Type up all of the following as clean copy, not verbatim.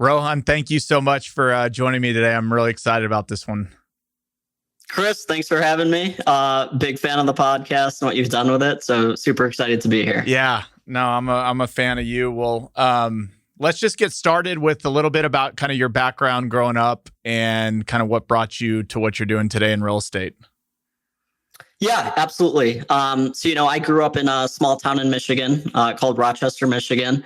Rohun, thank you so much for joining me today. I'm really excited about this one. Chris, thanks for having me. Big fan of the podcast and what you've done with it. So super excited to be here. Yeah, no, I'm a fan of you. Well, let's just get started with a little bit about kind of your background growing up and kind of what brought you to what you're doing today in real estate. Yeah, absolutely. So, I grew up in a small town in Michigan called Rochester, Michigan.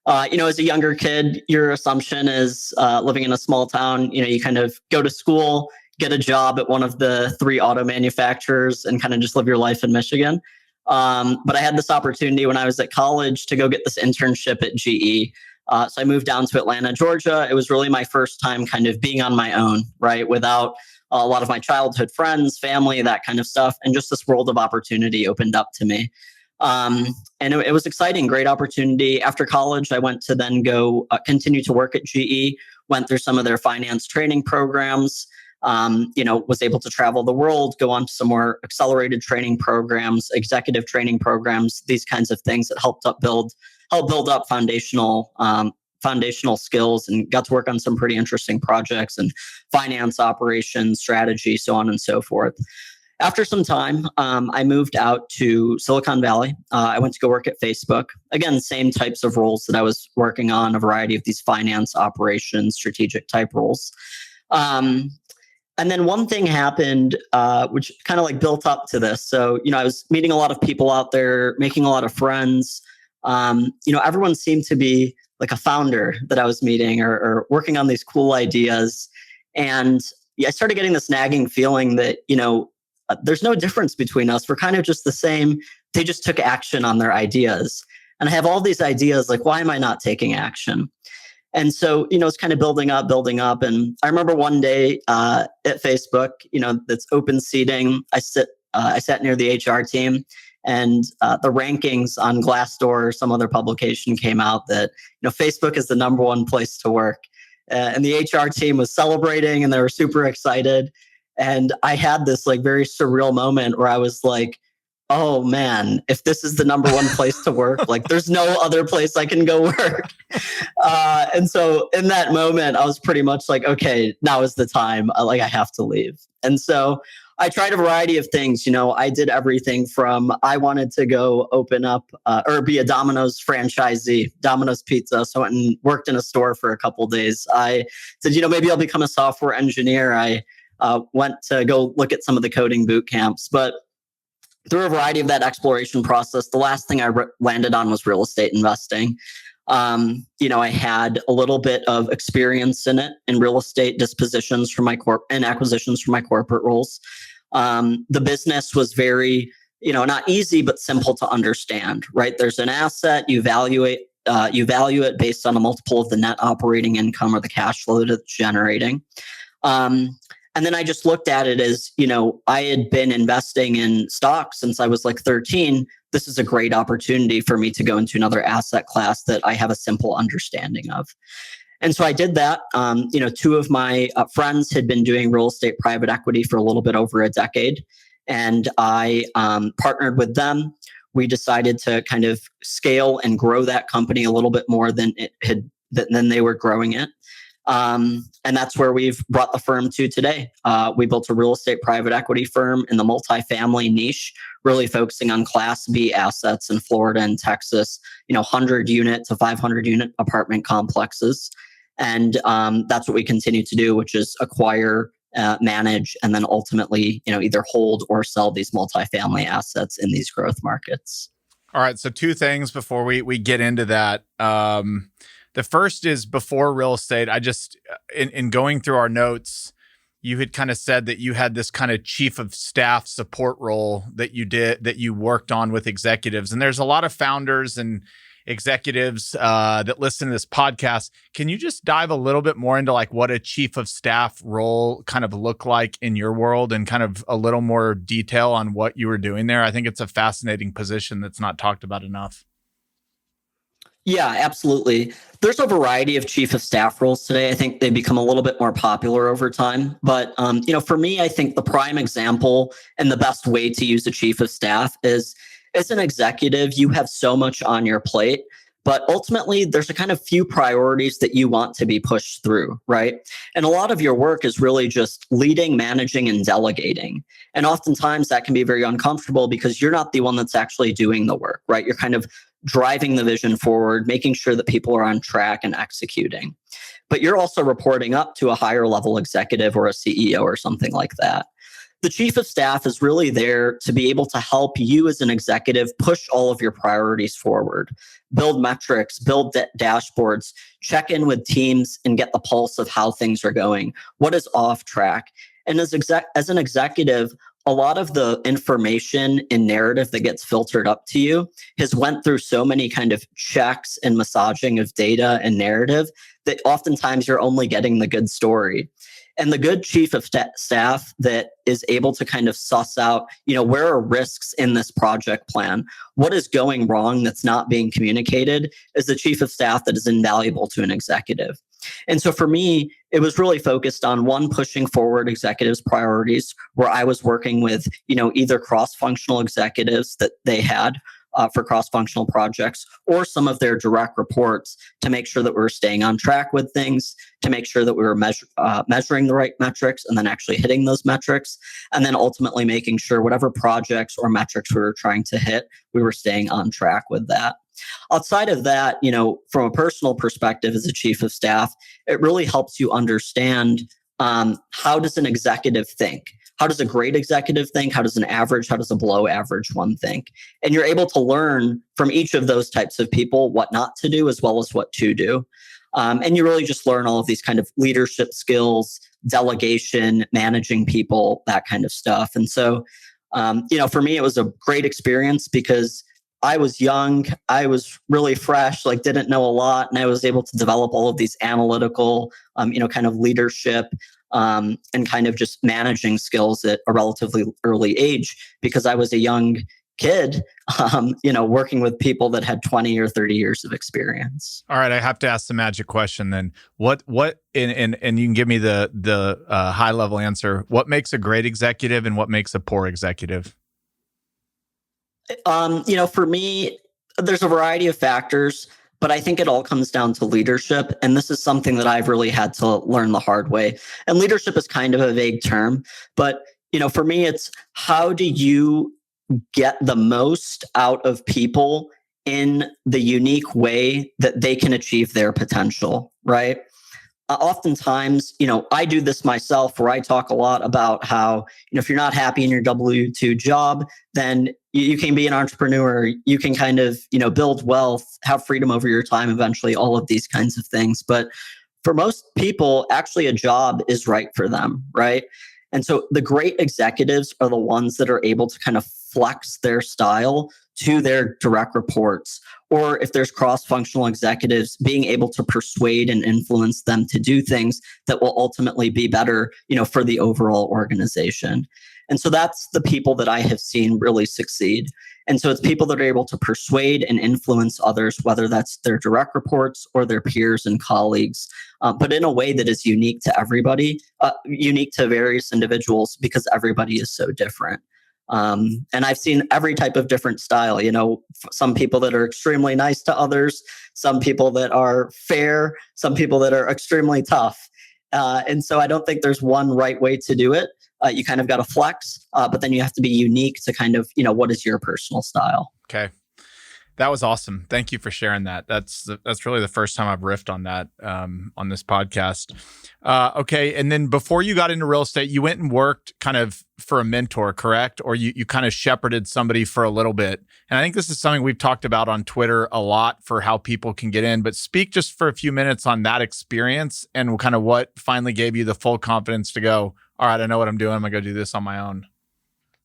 As a younger kid, your assumption is living in a small town, you kind of go to school, get a job at one of the 3 auto manufacturers and kind of just live your life in Michigan. But I had this opportunity when I was at college to go get this internship at GE. So I moved down to Atlanta, Georgia. It was really my first time kind of being on my own, right? Without a lot of my childhood friends, family, that kind of stuff. And just this world of opportunity opened up to me. And it was exciting, great opportunity. After college, I went to then go continue to work at GE, went through some of their finance training programs, was able to travel the world, go on to some more accelerated training programs, executive training programs, these kinds of things that helped build up foundational skills, and got to work on some pretty interesting projects and finance operations, strategy, so on and so forth. After some time, I moved out to Silicon Valley. I went to go work at Facebook. Again, same types of roles that I was working on, a variety of these finance, operations, strategic type roles. And then one thing happened, which kind of like built up to this. So, I was meeting a lot of people out there, making a lot of friends. Everyone seemed to be like a founder that I was meeting or working on these cool ideas. And I started getting this nagging feeling that, there's no difference between us. We're kind of just the same. They just took action on their ideas. And I have all these ideas, like, why am I not taking action? And so, it's kind of building up. And I remember one day at Facebook, that's open seating. I sat near the HR team, and the rankings on Glassdoor or some other publication came out that, Facebook is the number one place to work. And the HR team was celebrating and they were super excited. And I had this like very surreal moment where I was like, oh man, if this is the number one place to work, like there's no other place I can go work. And so in that moment, I was pretty much like, okay, now is the time. I have to leave. And so I tried a variety of things. I did everything from I wanted to go open up or be a Domino's franchisee, Domino's Pizza. So I went and worked in a store for a couple of days. I said, maybe I'll become a software engineer. I went to go look at some of the coding boot camps. But through a variety of that exploration process, the last thing I landed on was real estate investing. I had a little bit of experience in it, in real estate dispositions for my and acquisitions for my corporate roles. The business was very, not easy, but simple to understand, right? There's an asset, you value it based on a multiple of the net operating income or the cash flow that it's generating. And then I just looked at it as, I had been investing in stocks since I was like 13. This is a great opportunity for me to go into another asset class that I have a simple understanding of. And so I did that. 2 of my friends had been doing real estate private equity for a little bit over a decade. And I partnered with them. We decided to kind of scale and grow that company a little bit more than than they were growing it. And that's where we've brought the firm to today. We built a real estate private equity firm in the multifamily niche, really focusing on Class B assets in Florida and Texas, 100 unit to 500 unit apartment complexes. And that's what we continue to do, which is acquire, manage, and then ultimately, either hold or sell these multifamily assets in these growth markets. All right. So 2 things before we get into that. The first is before real estate. I just, in going through our notes, you had kind of said that you had this kind of chief of staff support role that you worked on with executives. And there's a lot of founders and executives that listen to this podcast. Can you just dive a little bit more into like what a chief of staff role kind of looked like in your world and kind of a little more detail on what you were doing there? I think it's a fascinating position that's not talked about enough. Yeah, absolutely. There's a variety of chief of staff roles today. I think they become a little bit more popular over time. But, for me, I think the prime example and the best way to use a chief of staff is as an executive, you have so much on your plate, But ultimately, there's a kind of few priorities that you want to be pushed through, right? And a lot of your work is really just leading, managing, and delegating. And oftentimes that can be very uncomfortable because you're not the one that's actually doing the work, right? You're kind of driving the vision forward, making sure that people are on track and executing. But you're also reporting up to a higher level executive or a CEO or something like that. The chief of staff is really there to be able to help you as an executive push all of your priorities forward, build metrics, build dashboards, check in with teams and get the pulse of how things are going, what is off track. And as an executive, a lot of the information and narrative that gets filtered up to you has went through so many kind of checks and massaging of data and narrative that oftentimes you're only getting the good story. And the good chief of staff that is able to kind of suss out, where are risks in this project plan? What is going wrong that's not being communicated is the chief of staff that is invaluable to an executive. And so for me, it was really focused on one, pushing forward executives' priorities, where I was working with, either cross-functional executives that they had for cross-functional projects or some of their direct reports to make sure that we were staying on track with things, to make sure that we were measuring the right metrics and then actually hitting those metrics, and then ultimately making sure whatever projects or metrics we were trying to hit, we were staying on track with that. Outside of that, from a personal perspective as a chief of staff, it really helps you understand how does an executive think? How does a great executive think? How does an average, how does a below average one think? And you're able to learn from each of those types of people what not to do as well as what to do. And you really just learn all of these kind of leadership skills, delegation, managing people, that kind of stuff. And so, for me, it was a great experience because I was young, I was really fresh, didn't know a lot, and I was able to develop all of these analytical, kind of leadership and kind of just managing skills at a relatively early age because I was a young kid, working with people that had 20 or 30 years of experience. All right, I have to ask the magic question then. What and you can give me the high level answer. What makes a great executive and what makes a poor executive? For me, there's a variety of factors, but I think it all comes down to leadership. And this is something that I've really had to learn the hard way. And leadership is kind of a vague term, but for me, it's how do you get the most out of people in the unique way that they can achieve their potential, right? Oftentimes, I do this myself where I talk a lot about how, if you're not happy in your W-2 job, then you can be an entrepreneur. You can kind of, build wealth, have freedom over your time, eventually, all of these kinds of things. But for most people, actually a job is right for them, right? And so the great executives are the ones that are able to kind of flex their style to their direct reports. Or if there's cross-functional executives, being able to persuade and influence them to do things that will ultimately be better, for the overall organization. And so that's the people that I have seen really succeed. And so it's people that are able to persuade and influence others, whether that's their direct reports or their peers and colleagues, but in a way that is unique to everybody, unique to various individuals because everybody is so different. And I've seen every type of different style, some people that are extremely nice to others, some people that are fair, some people that are extremely tough. And so I don't think there's one right way to do it. You kind of got to flex, but then you have to be unique to kind of, what is your personal style? Okay. That was awesome. Thank you for sharing that. That's really the first time I've riffed on that on this podcast. Okay. And then before you got into real estate, you went and worked kind of for a mentor, correct? Or you kind of shepherded somebody for a little bit. And I think this is something we've talked about on Twitter a lot for how people can get in, but speak just for a few minutes on that experience and kind of what finally gave you the full confidence to go, all right, I know what I'm doing. I'm going to go do this on my own.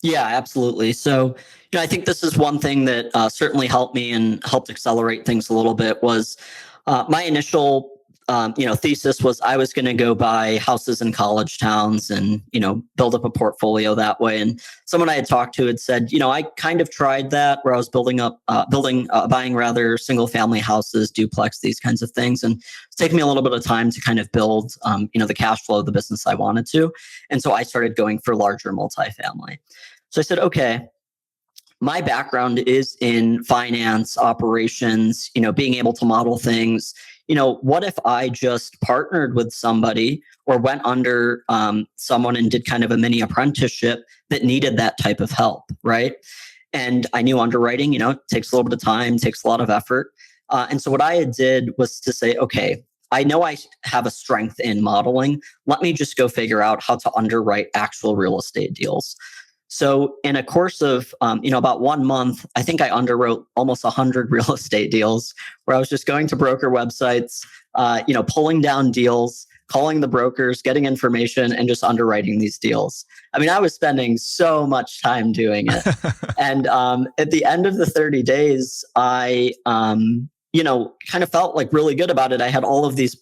Yeah, absolutely. So, I think this is one thing that certainly helped me and helped accelerate things a little bit was my initial, thesis was I was going to go buy houses in college towns and, build up a portfolio that way. And someone I had talked to had said, I kind of tried that where I was buying rather single family houses, duplex, these kinds of things. And it's taken me a little bit of time to kind of build, the cash flow of the business I wanted to. And so I started going for larger multifamily. So I said, okay, my background is in finance, operations, being able to model things. What if I just partnered with somebody or went under someone and did kind of a mini apprenticeship that needed that type of help, right? And I knew underwriting, it takes a little bit of time, takes a lot of effort. And so what I did was to say, okay, I know I have a strength in modeling. Let me just go figure out how to underwrite actual real estate deals. So in a course of, about 1 month, I think I underwrote almost 100 real estate deals where I was just going to broker websites, pulling down deals, calling the brokers, getting information, and just underwriting these deals. I mean, I was spending so much time doing it. And at the end of the 30 days, I, kind of felt like really good about it. I had all of these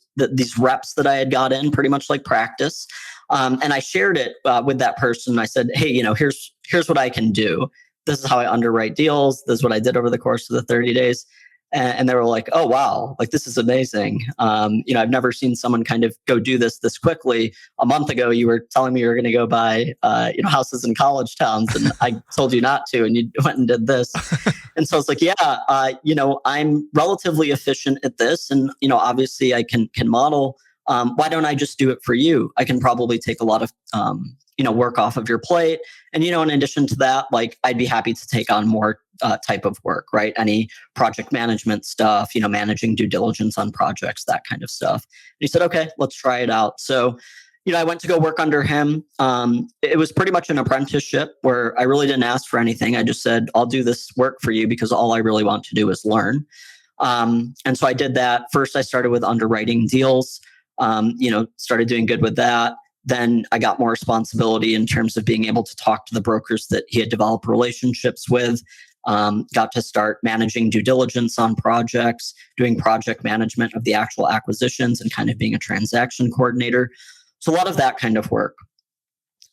reps that I had got in, pretty much like practice. And I shared it with that person. I said, hey, here's what I can do. This is how I underwrite deals. This is what I did over the course of the 30 days. And they were like, oh, wow, like this is amazing. I've never seen someone kind of go do this quickly. A month ago, you were telling me you were going to go buy, houses in college towns, and I told you not to, and you went and did this. And so I was like, yeah, I'm relatively efficient at this, and obviously I can model. Why don't I just do it for you? I can probably take a lot of work off of your plate. And in addition to that, like I'd be happy to take on more type of work, right? Any project management stuff, managing due diligence on projects, that kind of stuff. And he said, okay, let's try it out. So, I went to go work under him. It was pretty much an apprenticeship where I really didn't ask for anything. I just said, I'll do this work for you because all I really want to do is learn. And so I did that. First, I started with underwriting deals, started doing good with that. Then I got more responsibility in terms of being able to talk to the brokers that he had developed relationships with. Got to start managing due diligence on projects, doing project management of the actual acquisitions, and kind of being a transaction coordinator. So a lot of that kind of work.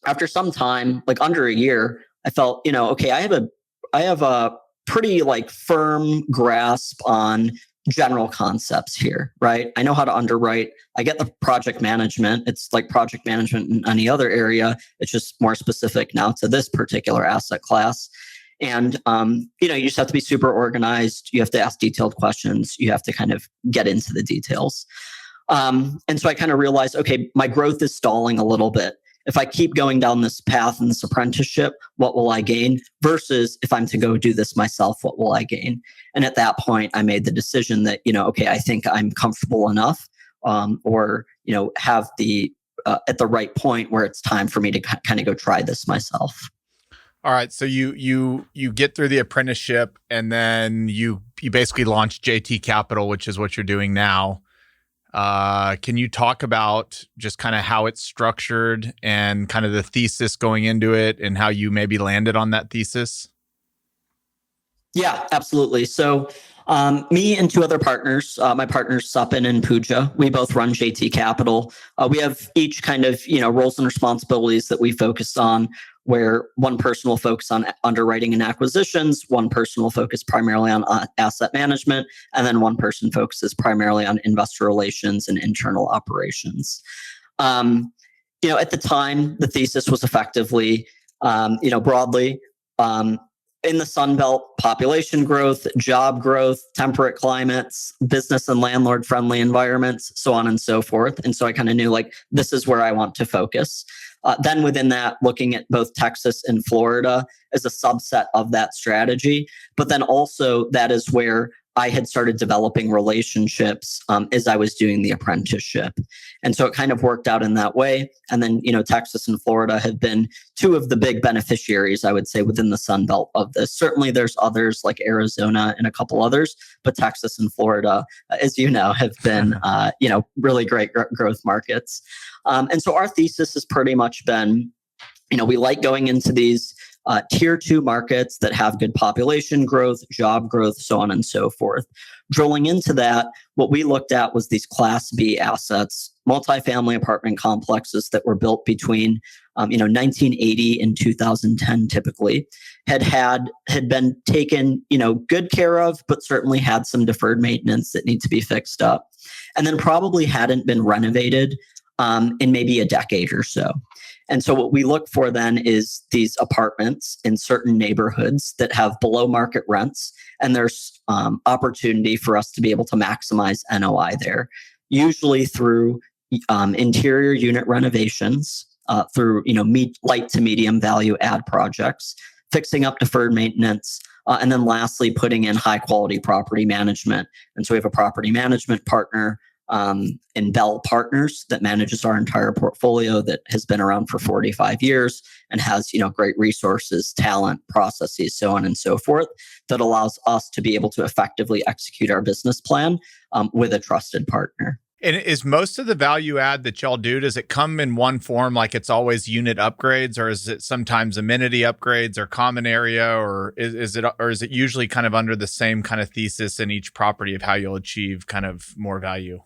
After some time, like under a year, I felt, okay, I have a pretty like firm grasp on general concepts here, right? I know how to underwrite. I get the project management. It's like project management in any other area. It's just more specific now to this particular asset class. And, you just have to be super organized. You have to ask detailed questions. You have to kind of get into the details. And so I kind of realized, okay, my growth is stalling a little bit. If I keep going down this path in this apprenticeship, what will I gain? Versus if I'm to go do this myself, what will I gain? And at that point, I made the decision that, okay, I think I'm comfortable enough, or, have the at the right point where it's time for me to kind of go try this myself. All right. So you get through the apprenticeship, and then you basically launch JT Capital, which is what you're doing now. Can you talk about just kind of how it's structured and kind of the thesis going into it and how you maybe landed on that thesis? Yeah, absolutely. So me and two other partners, my partners Supin and Pooja, we both run JT Capital. We have each kind of, roles and responsibilities that we focus on, where one person will focus on underwriting and acquisitions, one person will focus primarily on asset management, and then one person focuses primarily on investor relations and internal operations. At the time, the thesis was effectively, broadly, in the Sun Belt, population growth, job growth, temperate climates, business and landlord friendly environments, so on and so forth. And so I kind of knew like, this is where I want to focus. Then within that, looking at both Texas and Florida as a subset of that strategy. But then also that is where I had started developing relationships as I was doing the apprenticeship. And so it kind of worked out in that way. And then, Texas and Florida have been two of the big beneficiaries, I would say, within the Sun Belt of this. Certainly there's others like Arizona and a couple others, but Texas and Florida, as you know, have been, really great growth markets. And so our thesis has pretty much been, we like going into these tier 2 markets that have good population growth, job growth, so on and so forth. Drilling into that, what we looked at was these Class B assets, multifamily apartment complexes that were built between 1980 and 2010 typically, had been taken, good care of, but certainly had some deferred maintenance that need to be fixed up. And then probably hadn't been renovated in maybe a decade or so. And so what we look for then is these apartments in certain neighborhoods that have below market rents, and there's opportunity for us to be able to maximize NOI there, usually through interior unit renovations, through light to medium value add projects, fixing up deferred maintenance, and then lastly putting in high quality property management. And so we have a property management partner in Bell Partners that manages our entire portfolio, that has been around for 45 years and has great resources, talent, processes, so on and so forth, that allows us to be able to effectively execute our business plan with a trusted partner. And is most of the value add that y'all do, does it come in one form, like it's always unit upgrades, or is it sometimes amenity upgrades or common area, or is it usually kind of under the same kind of thesis in each property of how you'll achieve kind of more value?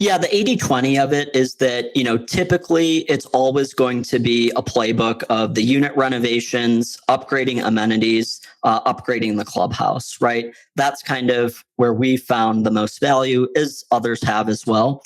Yeah, the 80-20 of it is that, typically it's always going to be a playbook of the unit renovations, upgrading amenities, upgrading the clubhouse, right? That's kind of where we found the most value, as others have as well.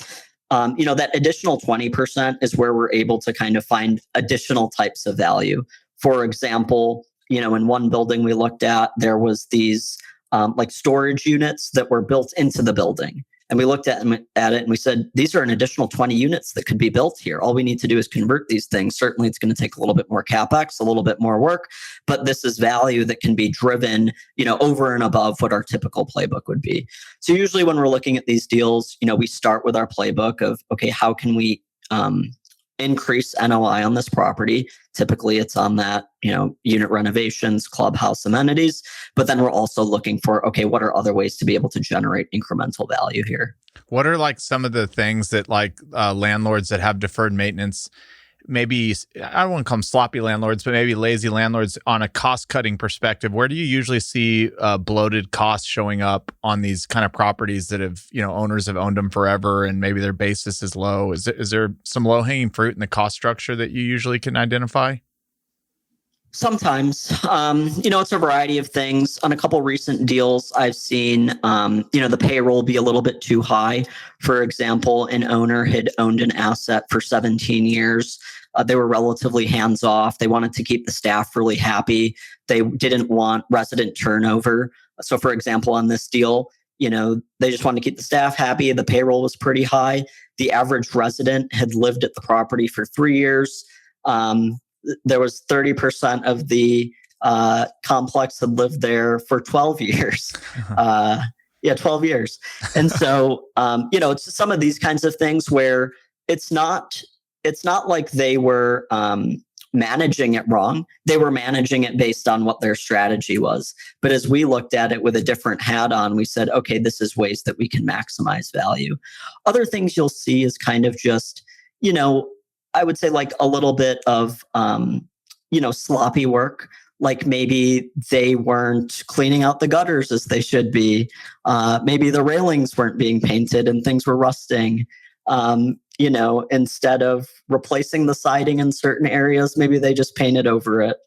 That additional 20% is where we're able to kind of find additional types of value. For example, in one building we looked at, there was these like storage units that were built into the building. And we looked at it and we said, these are an additional 20 units that could be built here. All we need to do is convert these things. Certainly, it's going to take a little bit more CapEx, a little bit more work, but this is value that can be driven, over and above what our typical playbook would be. So usually when we're looking at these deals, we start with our playbook of, okay, how can we increase NOI on this property? Typically it's on that, unit renovations, clubhouse amenities, but then we're also looking for, okay, what are other ways to be able to generate incremental value here? What are like some of the things that landlords that have deferred maintenance, maybe, I don't want to call them sloppy landlords, but maybe lazy landlords on a cost-cutting perspective? Where do you usually see bloated costs showing up on these kind of properties that have, owners have owned them forever and maybe their basis is low? Is there some low-hanging fruit in the cost structure that you usually can identify? Sometimes, it's a variety of things. On a couple recent deals, I've seen, the payroll be a little bit too high. For example, an owner had owned an asset for 17 years. They were relatively hands-off. They wanted to keep the staff really happy. They didn't want resident turnover. So, for example, on this deal, they just wanted to keep the staff happy. The payroll was pretty high. The average resident had lived at the property for 3 years. There was 30% of the complex had lived there for 12 years. 12 years. And so, it's some of these kinds of things where it's not like they were managing it wrong. They were managing it based on what their strategy was. But as we looked at it with a different hat on, we said, okay, this is ways that we can maximize value. Other things you'll see is kind of just, I would say like a little bit of, sloppy work. Like maybe they weren't cleaning out the gutters as they should be. Maybe the railings weren't being painted and things were rusting. Instead of replacing the siding in certain areas, maybe they just painted over it.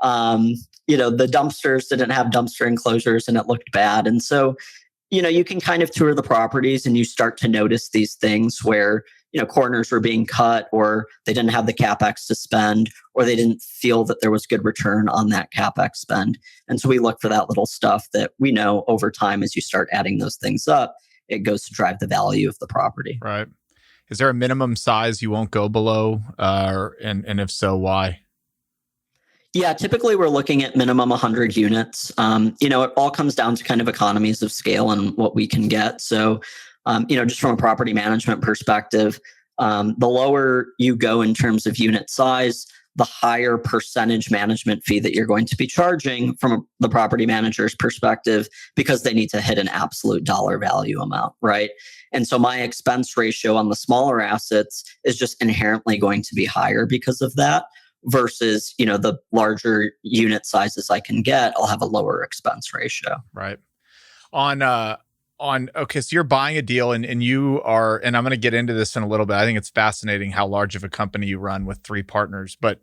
The dumpsters didn't have dumpster enclosures and it looked bad. And so, you can kind of tour the properties and you start to notice these things where, corners were being cut, or they didn't have the CapEx to spend, or they didn't feel that there was good return on that CapEx spend. And so we look for that little stuff that we know over time, as you start adding those things up, it goes to drive the value of the property. Right. Is there a minimum size you won't go below? And if so, why? Yeah, typically we're looking at minimum 100 units. It all comes down to kind of economies of scale and what we can get. So, just from a property management perspective, the lower you go in terms of unit size, the higher percentage management fee that you're going to be charging from the property manager's perspective, because they need to hit an absolute dollar value amount, right? And so my expense ratio on the smaller assets is just inherently going to be higher because of that, versus, the larger unit sizes I can get, I'll have a lower expense ratio. Right. Okay, so you're buying a deal and you are, and I'm going to get into this in a little bit. I think it's fascinating how large of a company you run with 3 partners. But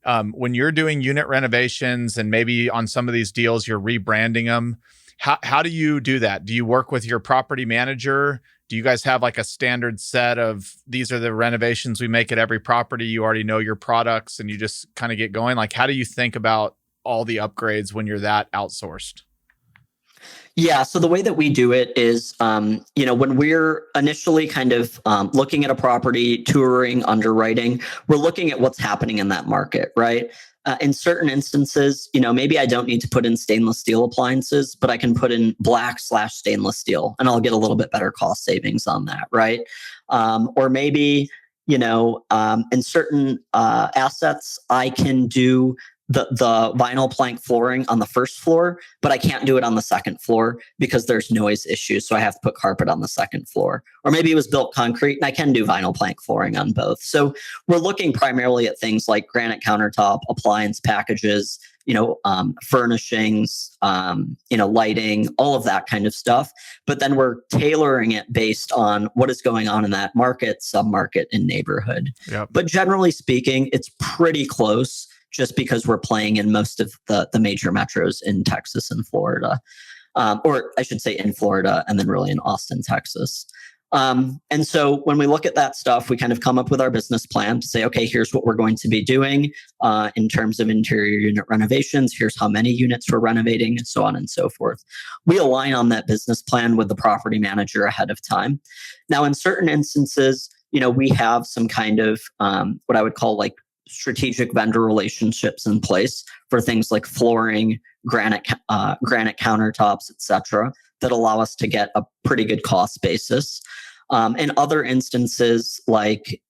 when you're doing unit renovations and maybe on some of these deals, you're rebranding them, how do you do that? Do you work with your property manager? Do you guys have like a standard set of these are the renovations we make at every property? You already know your products and you just kind of get going. Like, how do you think about all the upgrades when you're that outsourced? Yeah. So the way that we do it is, when we're initially kind of looking at a property, touring, underwriting, we're looking at what's happening in that market, right? In certain instances, maybe I don't need to put in stainless steel appliances, but I can put in black/stainless steel and I'll get a little bit better cost savings on that, right? Or maybe, in certain assets, I can do the vinyl plank flooring on the first floor, but I can't do it on the second floor because there's noise issues. So I have to put carpet on the second floor. Or maybe it was built concrete and I can do vinyl plank flooring on both. So we're looking primarily at things like granite countertop, appliance packages, furnishings, lighting, all of that kind of stuff. But then we're tailoring it based on what is going on in that market, submarket, and neighborhood. Yep. But generally speaking, it's pretty close, just because we're playing in most of the major metros in Texas and Florida, or I should say in Florida and then really in Austin, Texas. And so when we look at that stuff, we kind of come up with our business plan to say, okay, here's what we're going to be doing in terms of interior unit renovations. Here's how many units we're renovating, and so on and so forth. We align on that business plan with the property manager ahead of time. Now, in certain instances, we have some kind of what I would call like strategic vendor relationships in place for things like flooring, granite countertops, etc., that allow us to get a pretty good cost basis. In other instances, like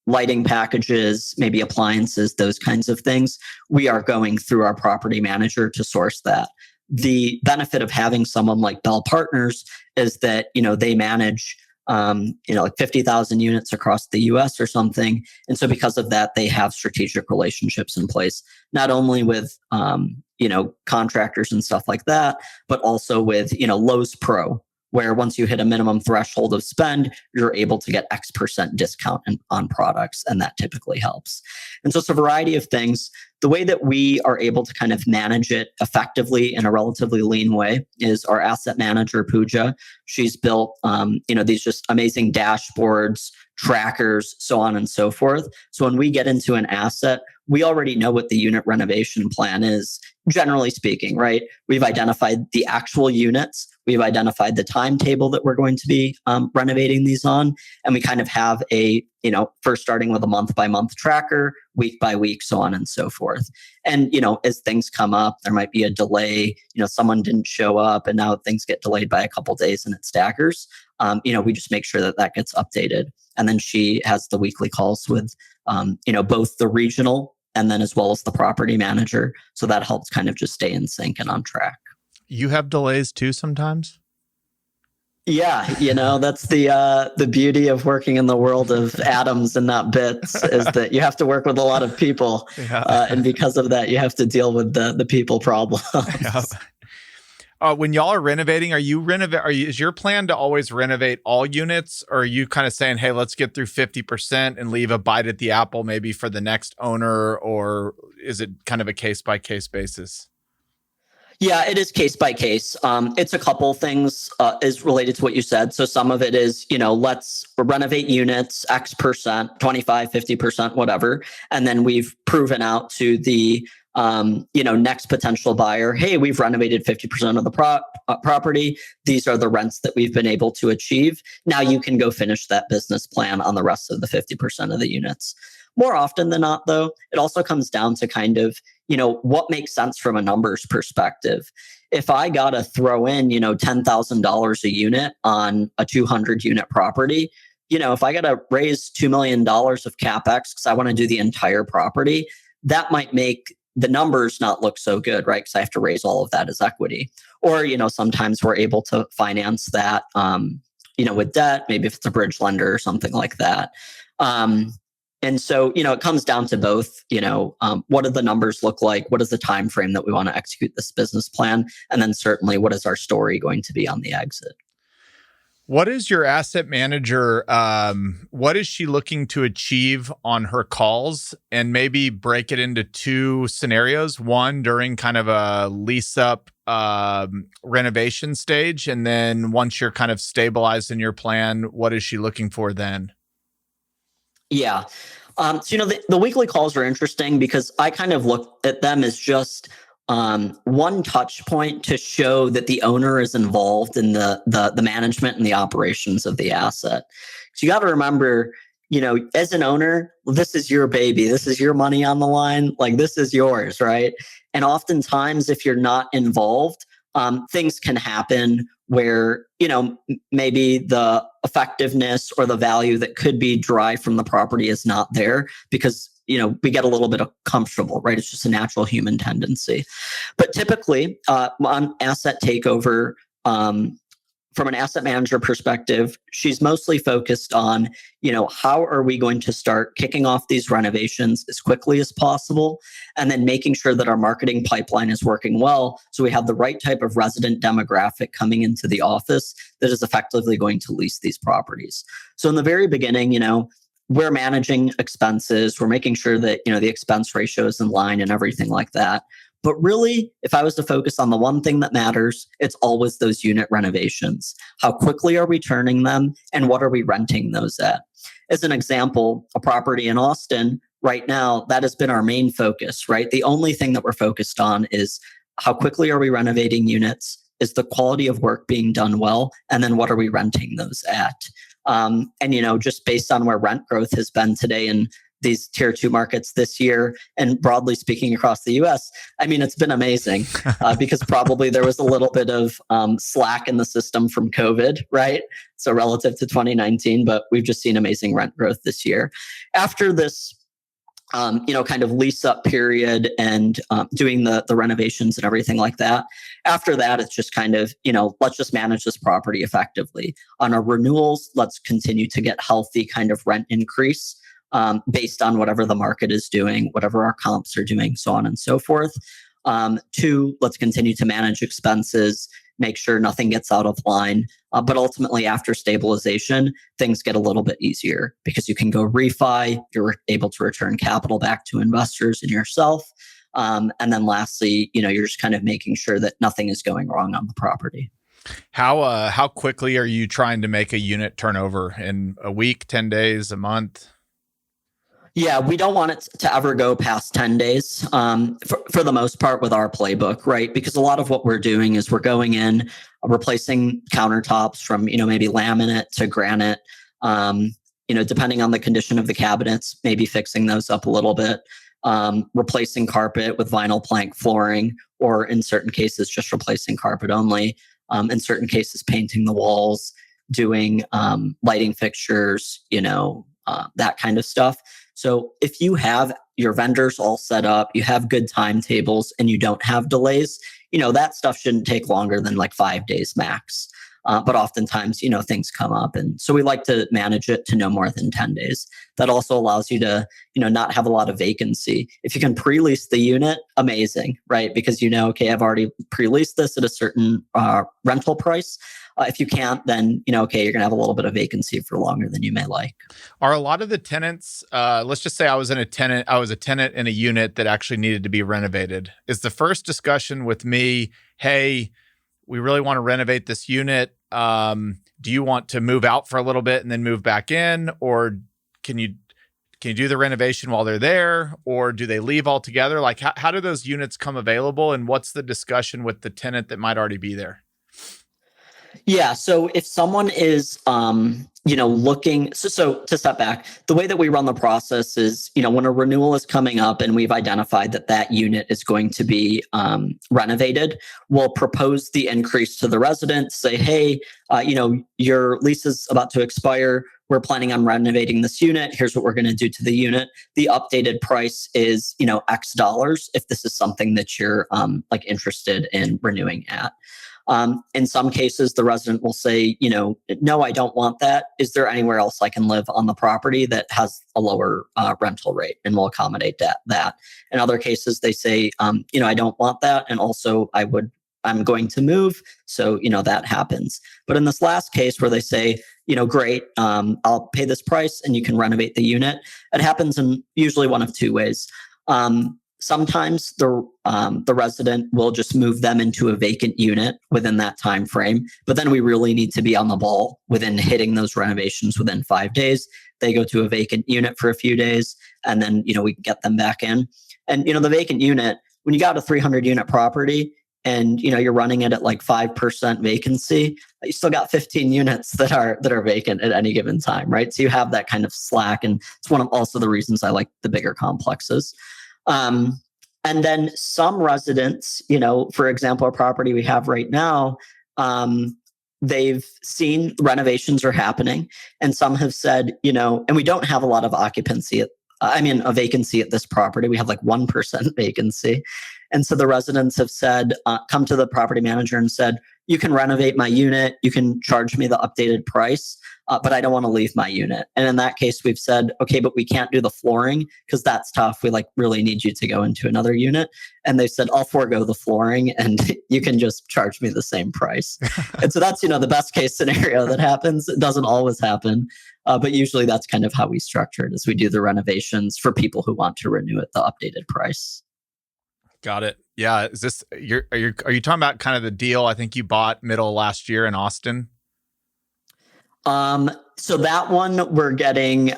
lighting packages, maybe appliances, those kinds of things, we are going through our property manager to source that. The benefit of having someone like Bell Partners is that they manage like 50,000 units across the US or something. And so because of that, they have strategic relationships in place, not only with, contractors and stuff like that, but also with, Lowe's Pro, where once you hit a minimum threshold of spend, you're able to get X% discount on products. And that typically helps. And so it's a variety of things. The way that we are able to kind of manage it effectively in a relatively lean way is our asset manager, Pooja. She's built, these just amazing dashboards, trackers, so on and so forth. So when we get into an asset, we already know what the unit renovation plan is, generally speaking, right? We've identified the actual units. We've identified the timetable that we're going to be renovating these on. And we kind of have a, first starting with a month-by-month tracker, week by week, so on and so forth. And, as things come up, there might be a delay, someone didn't show up and now things get delayed by a couple of days and it staggers. We just make sure that gets updated. And then she has the weekly calls with, both the regional and then as well as the property manager. So that helps kind of just stay in sync and on track. You have delays too sometimes? Yeah, that's the beauty of working in the world of atoms and not bits is that you have to work with a lot of people. Yeah. And because of that, you have to deal with the people problems. Yeah. When y'all are renovating, is your plan to always renovate all units, or are you kind of saying, hey, let's get through 50% and leave a bite at the apple maybe for the next owner, or is it kind of a case-by-case basis? Yeah, it is case by case. It's a couple things is related to what you said. So some of it is, let's renovate units X%, 25, 50%, whatever. And then we've proven out to the next potential buyer, hey, we've renovated 50% of the property. These are the rents that we've been able to achieve. Now you can go finish that business plan on the rest of the 50% of the units. More often than not, though, it also comes down to kind of, what makes sense from a numbers perspective. If I got to throw in, $10,000 a unit on a 200 unit property, if I got to raise $2 million of CapEx because I want to do the entire property, that might make the numbers not look so good, right? Because I have to raise all of that as equity. Or, sometimes we're able to finance that, with debt, maybe if it's a bridge lender or something like that. And so, it comes down to both, what do the numbers look like? What is the time frame that we want to execute this business plan? And then certainly, what is our story going to be on the exit? What is your asset manager? What is she looking to achieve on her calls? And maybe break it into two scenarios. One during kind of a lease-up renovation stage? And then once you're kind of stabilized in your plan, what is she looking for then? Yeah. The weekly calls are interesting because I kind of look at them as just one touch point to show that the owner is involved in the management and the operations of the asset. So you got to remember, as an owner, this is your baby. This is your money on the line. Like, this is yours, right? And oftentimes, if you're not involved, things can happen where, maybe the effectiveness or the value that could be derived from the property is not there because, we get a little bit comfortable, right? It's just a natural human tendency. But typically, on asset takeover, from an asset manager perspective, she's mostly focused on, how are we going to start kicking off these renovations as quickly as possible, and then making sure that our marketing pipeline is working well, so we have the right type of resident demographic coming into the office that is effectively going to lease these properties. So in the very beginning, we're managing expenses, we're making sure that, the expense ratio is in line and everything like that. But really, if I was to focus on the one thing that matters, it's always those unit renovations. How quickly are we turning them, and what are we renting those at? As an example, a property in Austin right now, that has been our main focus, right? The only thing that we're focused on is how quickly are we renovating units? Is the quality of work being done well? And then what are we renting those at? Just based on where rent growth has been today in these tier 2 markets this year, and broadly speaking across the US, it's been amazing because probably there was a little bit of slack in the system from COVID, right? So relative to 2019, but we've just seen amazing rent growth this year. After this, kind of lease up period and doing the renovations and everything like that. After that, it's just kind of, let's just manage this property effectively. On our renewals, let's continue to get healthy kind of rent increase based on whatever the market is doing, whatever our comps are doing, so on and so forth. 2, let's continue to manage expenses, make sure nothing gets out of line. But ultimately, after stabilization, things get a little bit easier because you can go refi, you're able to return capital back to investors and yourself. And then lastly, you're just kind of making sure that nothing is going wrong on the property. How quickly are you trying to make a unit turnover? In a week, 10 days, a month? Yeah, we don't want it to ever go past 10 days for the most part with our playbook, right? Because a lot of what we're doing is we're going in, replacing countertops from, maybe laminate to granite, depending on the condition of the cabinets, maybe fixing those up a little bit, replacing carpet with vinyl plank flooring, or in certain cases, just replacing carpet only. In certain cases, painting the walls, doing lighting fixtures, that kind of stuff. So if you have your vendors all set up, you have good timetables, and you don't have delays, that stuff shouldn't take longer than like 5 days max. But oftentimes, things come up. And so we like to manage it to no more than 10 days. That also allows you to, not have a lot of vacancy. If you can pre-lease the unit, amazing, right? Because okay, I've already pre-leased this at a certain rental price. If you can't, then, okay, you're going to have a little bit of vacancy for longer than you may like. Are a lot of the tenants, let's just say I was a tenant in a unit that actually needed to be renovated. Is the first discussion with me, hey, we really want to renovate this unit. Do you want to move out for a little bit and then move back in? Or can you do the renovation while they're there? Or do they leave altogether? Like, how do those units come available? And what's the discussion with the tenant that might already be there? Yeah. So if someone is, looking, so to step back, the way that we run the process is, when a renewal is coming up and we've identified that unit is going to be renovated, we'll propose the increase to the resident, say, hey, your lease is about to expire. We're planning on renovating this unit. Here's what we're going to do to the unit. The updated price is, X dollars if this is something that you're interested in renewing at. In some cases, the resident will say, no, I don't want that. Is there anywhere else I can live on the property that has a lower rental rate? And we'll accommodate that. In other cases, they say, I don't want that. And also I'm going to move. So, that happens. But in this last case where they say, great, I'll pay this price and you can renovate the unit, it happens in usually one of two ways. sometimes the resident will just move them into a vacant unit within that time frame. But then we really need to be on the ball within hitting those renovations within 5 days. They go to a vacant unit for a few days, and then we can get them back in. And the vacant unit, when you got a 300 unit property and you're running it at like 5% vacancy, you still got 15 units that are vacant at any given time, right? So you have that kind of slack, and it's one of also the reasons I like the bigger complexes. And then some residents, for example, a property we have right now, they've seen renovations are happening, and some have said, and we don't have a lot of occupancy a vacancy at this property. We have like 1% vacancy. And so the residents have said, come to the property manager and said, you can renovate my unit. You can charge me the updated price, but I don't want to leave my unit. And in that case, we've said, okay, but we can't do the flooring because that's tough. We really need you to go into another unit. And they said, I'll forego the flooring and you can just charge me the same price. And so that's, the best case scenario that happens. It doesn't always happen. But usually that's kind of how we structure it, is we do the renovations for people who want to renew at the updated price. Got it. Yeah. Is this, are you talking about kind of the deal I think you bought middle of last year in Austin? So that one, we're getting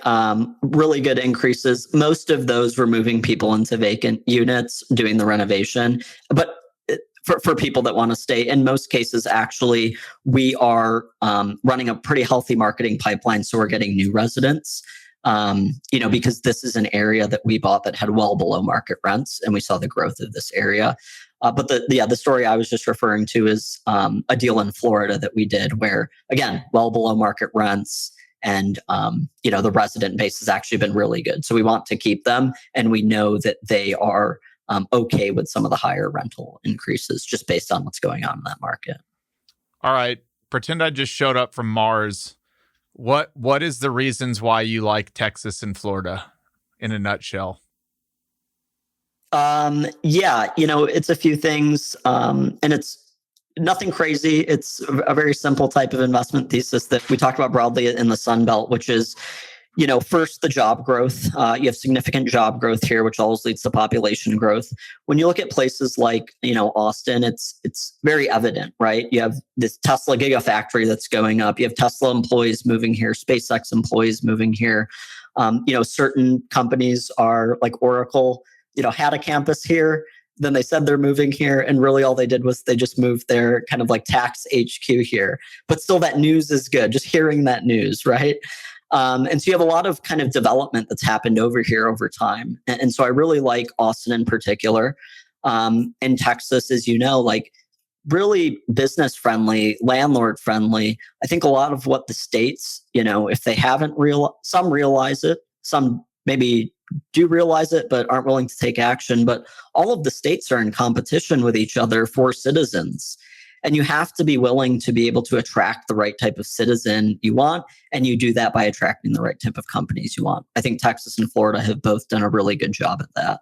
really good increases. Most of those we're moving people into vacant units, doing the renovation. But for people that want to stay, in most cases, actually, we are running a pretty healthy marketing pipeline. So we're getting new residents, because this is an area that we bought that had well below market rents, and we saw the growth of this area. But the story I was just referring to is a deal in Florida that we did where, again, well below market rents, and the resident base has actually been really good. So we want to keep them, and we know that they are okay with some of the higher rental increases just based on what's going on in that market. All right. Pretend I just showed up from Mars. What is the reasons why you like Texas and Florida in a nutshell? It's a few things, and it's nothing crazy. It's a very simple type of investment thesis that we talked about broadly in the Sun Belt, which is, first, the job growth. You have significant job growth here, which always leads to population growth. When you look at places like, Austin, it's very evident, right? You have this Tesla gigafactory that's going up. You have Tesla employees moving here, SpaceX employees moving here. Certain companies are like Oracle, had a campus here. Then they said they're moving here, and really all they did was they just moved their kind of like tax HQ here. But still, that news is good. Just hearing that news, right? And so you have a lot of kind of development that's happened over here over time. And so I really like Austin in particular. In Texas, as you know, really business friendly, landlord friendly. I think a lot of what the states, if they haven't some realize it, some maybe do realize it, but aren't willing to take action. But all of the states are in competition with each other for citizens. And you have to be willing to be able to attract the right type of citizen you want. And you do that by attracting the right type of companies you want. I think Texas and Florida have both done a really good job at that.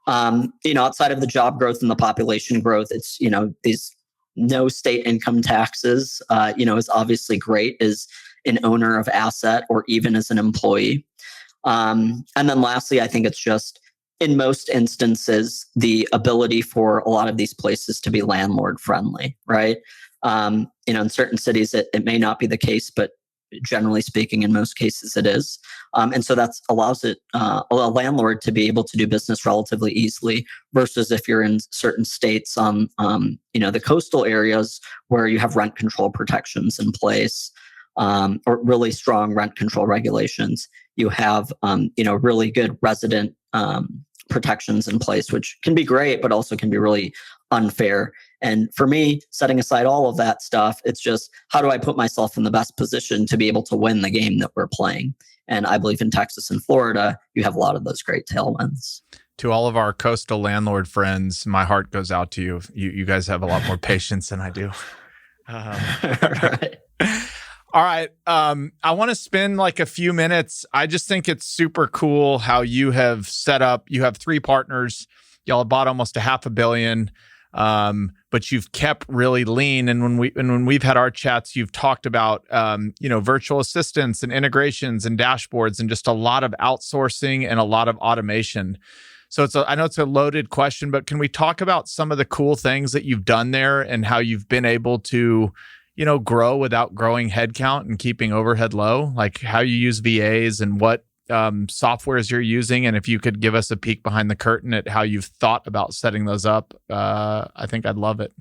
Outside of the job growth and the population growth, it's, these no state income taxes, is obviously great as an owner of asset or even as an employee. And then lastly, I think it's just, in most instances, the ability for a lot of these places to be landlord friendly, right? In certain cities, it may not be the case, but generally speaking, in most cases, it is. And so that allows a landlord to be able to do business relatively easily versus if you're in certain states on, the coastal areas where you have rent control protections in place, or really strong rent control regulations. You have, really good resident protections in place, which can be great, but also can be really unfair. And for me, setting aside all of that stuff, it's just, how do I put myself in the best position to be able to win the game that we're playing? And I believe in Texas and Florida, you have a lot of those great tailwinds. To all of our coastal landlord friends, my heart goes out to you. You guys have a lot more patience than I do. Right. All right. I want to spend a few minutes. I just think it's super cool how you have set up. You have 3 partners. Y'all have bought almost $500 million, but you've kept really lean. And when we've had our chats, you've talked about virtual assistants and integrations and dashboards and just a lot of outsourcing and a lot of automation. So I know it's a loaded question, but can we talk about some of the cool things that you've done there and how you've been able to, grow without growing headcount and keeping overhead low? Like how you use VAs and what softwares you're using, and if you could give us a peek behind the curtain at how you've thought about setting those up, I think I'd love it.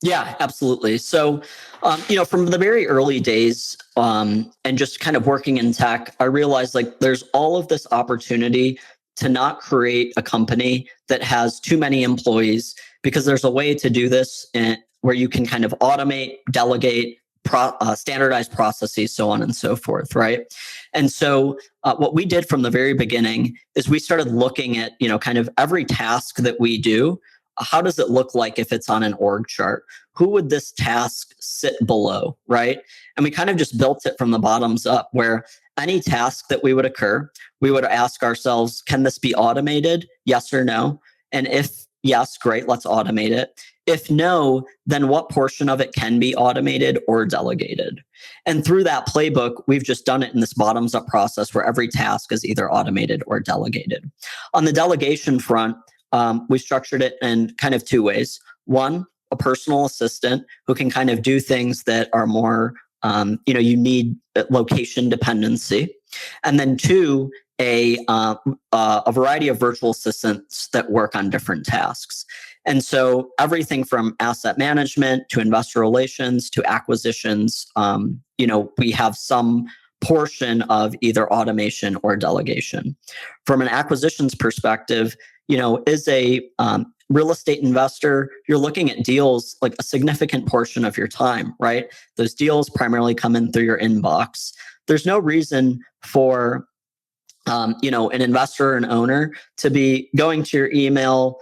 Yeah, absolutely. So, from the very early days, and just kind of working in tech, I realized like there's all of this opportunity to not create a company that has too many employees, because there's a way to do this where you can kind of automate, delegate, standardize processes, so on and so forth, right? And so what we did from the very beginning is we started looking at, kind of every task that we do. How does it look like if it's on an org chart? Who would this task sit below, right? And we kind of just built it from the bottoms up, where any task that we would occur, we would ask ourselves, can this be automated? Yes or no? And if yes, great, let's automate it. If no, then what portion of it can be automated or delegated? And through that playbook, we've just done it in this bottoms up process where every task is either automated or delegated. On the delegation front, we structured it in kind of two ways. One, a personal assistant who can kind of do things that are more, you need location dependency. And then two, a variety of virtual assistants that work on different tasks. And so everything from asset management to investor relations to acquisitions, we have some portion of either automation or delegation. From an acquisitions perspective, is a real estate investor, you're looking at deals like a significant portion of your time, right? Those deals primarily come in through your inbox. There's no reason for an investor or an owner to be going to your email,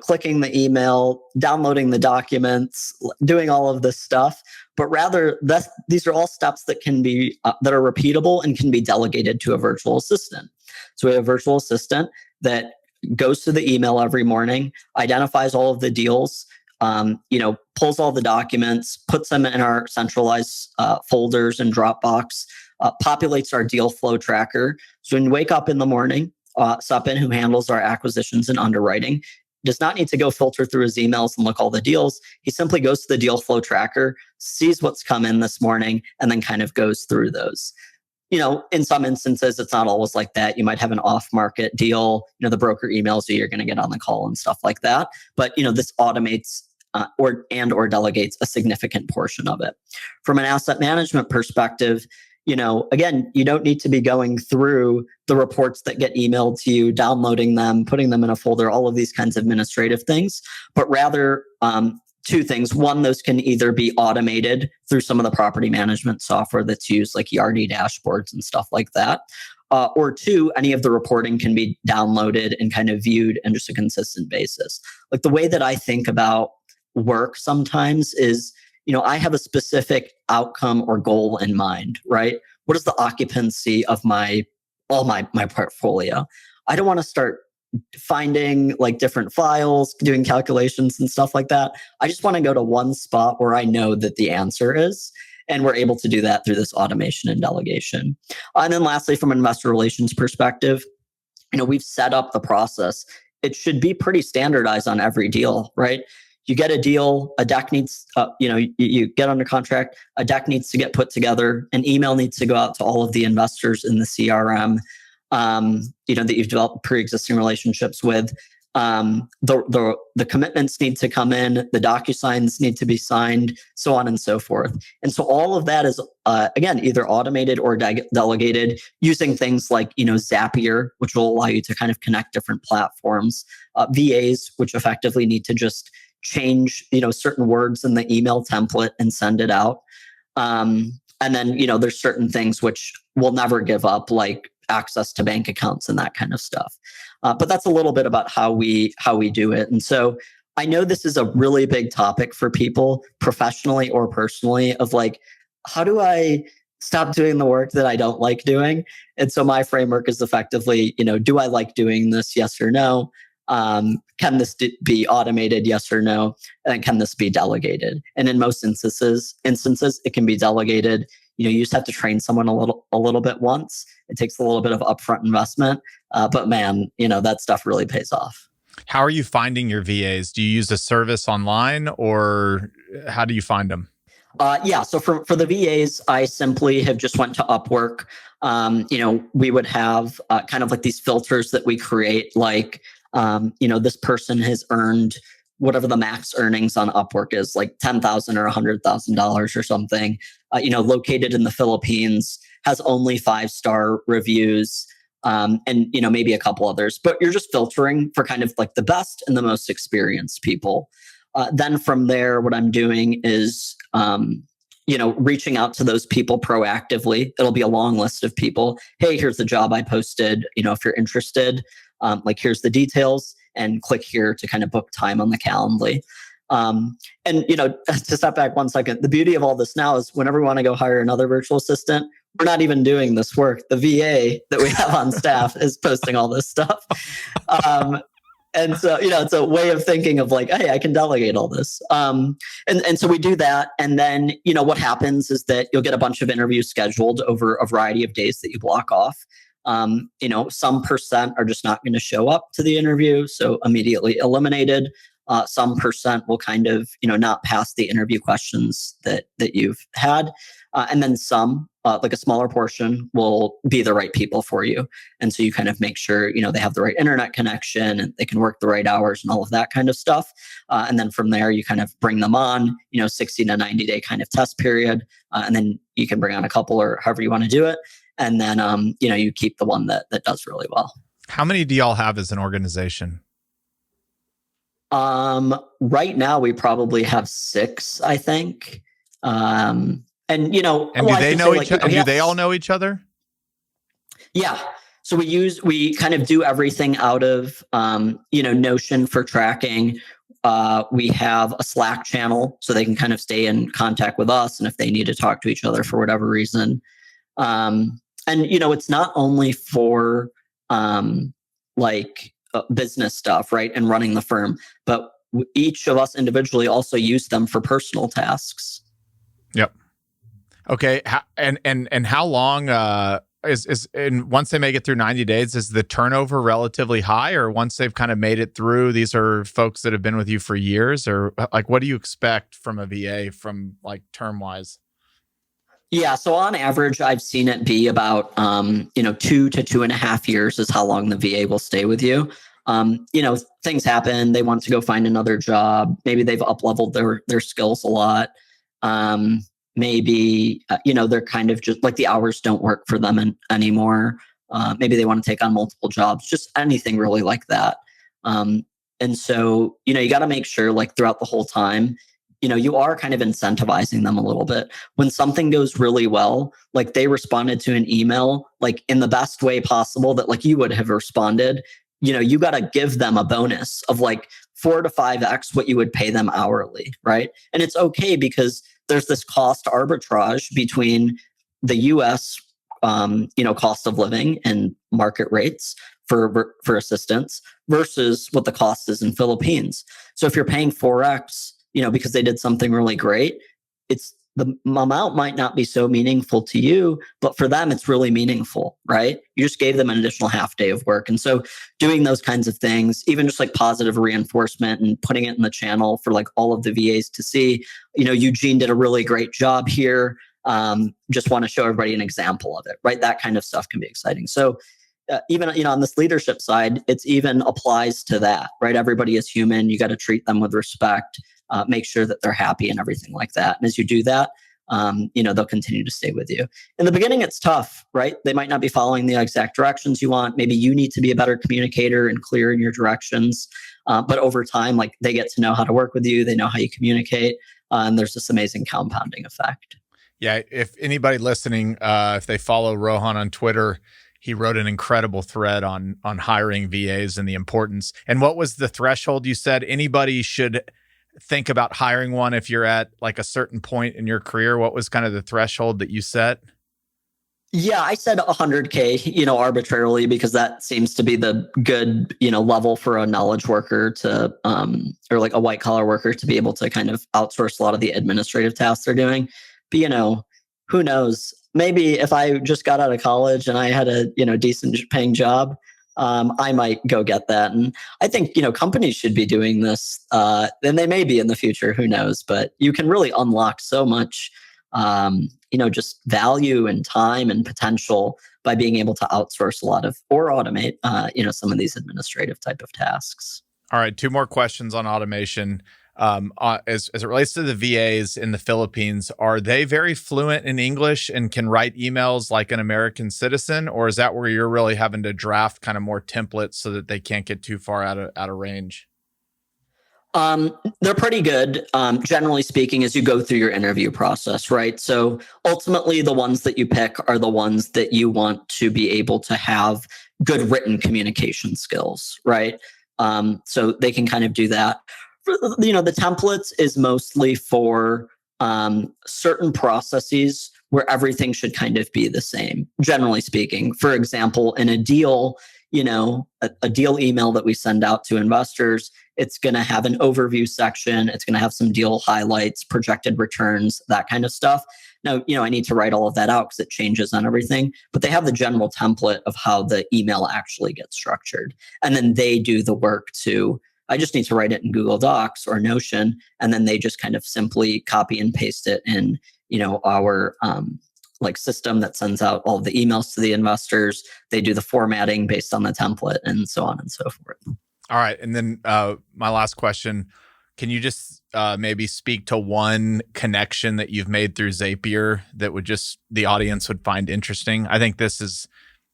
clicking the email, downloading the documents, doing all of this stuff. But rather, these are all steps that can be that are repeatable and can be delegated to a virtual assistant. So we have a virtual assistant that goes to the email every morning, identifies all of the deals, pulls all the documents, puts them in our centralized folders and Dropbox, populates our deal flow tracker. So when you wake up in the morning, Supin, who handles our acquisitions and underwriting, does not need to go filter through his emails and look all the deals. He simply goes to the deal flow tracker, sees what's come in this morning, and then kind of goes through those. In some instances, it's not always like that. You might have an off-market deal. The broker emails you, you're going to get on the call and stuff like that. But, this automates or delegates a significant portion of it. From an asset management perspective, again, you don't need to be going through the reports that get emailed to you, downloading them, putting them in a folder, all of these kinds of administrative things, but rather two things. One, those can either be automated through some of the property management software that's used, like Yardi dashboards and stuff like that. Or two, any of the reporting can be downloaded and kind of viewed in just a consistent basis. Like the way that I think about work sometimes is, I have a specific outcome or goal in mind, right? What is the occupancy of my portfolio? I don't want to start finding like different files, doing calculations and stuff like that. I just want to go to one spot where I know that the answer is. And we're able to do that through this automation and delegation. And then lastly, from an investor relations perspective, we've set up the process. It should be pretty standardized on every deal, right? You get a deal, a deck needs, you get under contract, a deck needs to get put together, an email needs to go out to all of the investors in the CRM, that you've developed pre-existing relationships with. The commitments need to come in, the DocuSigns need to be signed, so on and so forth. And so all of that is, again, either automated or delegated using things like, Zapier, which will allow you to kind of connect different platforms, VAs, which effectively need to just change, certain words in the email template and send it out. And then, there's certain things which we'll never give up, like access to bank accounts and that kind of stuff. But that's a little bit about how we do it. And so I know this is a really big topic for people professionally or personally of like, how do I stop doing the work that I don't like doing? And so my framework is effectively, do I like doing this? Yes or no? Can this be automated? Yes or no? And can this be delegated? And in most instances, it can be delegated. you just have to train someone a little bit once. It takes a little bit of upfront investment, but man, that stuff really pays off. How are you finding your VAs? Do you use a service online, or how do you find them? Yeah. So for the VAs, I simply have just went to Upwork. We would have kind of like these filters that we create, like, this person has earned whatever the max earnings on Upwork is, like $10,000 or $100,000 or something, located in the Philippines, has only 5-star reviews, and, maybe a couple others, but you're just filtering for kind of like the best and the most experienced people. Then from there, what I'm doing is, reaching out to those people proactively. It'll be a long list of people. Hey, here's the job I posted. If you're interested, here's the details, and click here to kind of book time on the Calendly. And to step back 1 second, the beauty of all this now is whenever we want to go hire another virtual assistant, we're not even doing this work. The VA that we have on staff is posting all this stuff. And so, it's a way of thinking of like, hey, I can delegate all this. And so we do that. And then, what happens is that you'll get a bunch of interviews scheduled over a variety of days that you block off. Some percent are just not going to show up to the interview, so immediately eliminated. Some percent will kind of, not pass the interview questions that you've had. And then some, like a smaller portion, will be the right people for you. And so you kind of make sure, they have the right internet connection and they can work the right hours and all of that kind of stuff. And then from there, you kind of bring them on, 60 to 90 day kind of test period. And then you can bring on a couple or however you want to do it. And then, you keep the one that does really well. How many do y'all have as an organization? Right now we probably have 6, I think. And do they know each other? Do they all know each other? Yeah. So we kind of do everything out of, Notion for tracking. We have a Slack channel so they can kind of stay in contact with us, and if they need to talk to each other for whatever reason. And it's not only for business stuff, right, and running the firm, but each of us individually also use them for personal tasks. Yep. Okay. And how long is and once they make it through 90 days, is the turnover relatively high, or once they've kind of made it through, these are folks that have been with you for years, or like what do you expect from a VA from like term wise? Yeah. So on average, I've seen it be about, 2 to 2.5 years is how long the VA will stay with you. Things happen. They want to go find another job. Maybe they've up-leveled their skills a lot. Maybe, they're kind of just like the hours don't work for them anymore. Maybe they want to take on multiple jobs, just anything really like that. And so, you got to make sure like throughout the whole time, you are kind of incentivizing them a little bit. When something goes really well, like they responded to an email, like in the best way possible that like you would have responded, you got to give them a bonus of like 4 to 5x what you would pay them hourly. Right. And it's okay because there's this cost arbitrage between the US, cost of living and market rates for assistance versus what the cost is in Philippines. So if you're paying 4x, because they did something really great, it's the amount might not be so meaningful to you, but for them, it's really meaningful, right? You just gave them an additional half day of work. And so doing those kinds of things, even just like positive reinforcement and putting it in the channel for like all of the VAs to see, Eugene did a really great job here. Just want to show everybody an example of it, right? That kind of stuff can be exciting. So even, on this leadership side, it's even applies to that, right? Everybody is human. You got to treat them with respect. Make sure that they're happy and everything like that. And as you do that, they'll continue to stay with you. In the beginning, it's tough, right? They might not be following the exact directions you want. Maybe you need to be a better communicator and clear in your directions. But over time, like they get to know how to work with you. They know how you communicate. And there's this amazing compounding effect. Yeah. If anybody listening, if they follow Rohun on Twitter, he wrote an incredible thread on hiring VAs and the importance. And what was the threshold you said? Anybody should think about hiring one if you're at like a certain point in your career. What was kind of the threshold that you set? Yeah, I said 100K, arbitrarily, because that seems to be the good, level for a knowledge worker to, or like a white collar worker to be able to kind of outsource a lot of the administrative tasks they're doing. But, who knows? Maybe if I just got out of college and I had a decent paying job, I might go get that. And I think companies should be doing this, and they may be in the future. Who knows? But you can really unlock so much, just value and time and potential by being able to outsource a lot of or automate, some of these administrative type of tasks. All right, two more questions on automation. As it relates to the VAs in the Philippines, are they very fluent in English and can write emails like an American citizen, or is that where you're really having to draft kind of more templates so that they can't get too far out of range? They're pretty good, generally speaking, as you go through your interview process, right? So ultimately, the ones that you pick are the ones that you want to be able to have good written communication skills, right? So they can kind of do that. The templates is mostly for certain processes where everything should kind of be the same, generally speaking. For example, in a deal, a deal email that we send out to investors, it's going to have an overview section. It's going to have some deal highlights, projected returns, that kind of stuff. Now, I need to write all of that out because it changes on everything, but they have the general template of how the email actually gets structured. And then they do the work I just need to write it in Google Docs or Notion, and then they just kind of simply copy and paste it in, our system that sends out all of the emails to the investors. They do the formatting based on the template and so on and so forth. All right. And then my last question, can you just maybe speak to one connection that you've made through Zapier that the audience would find interesting? I think this is,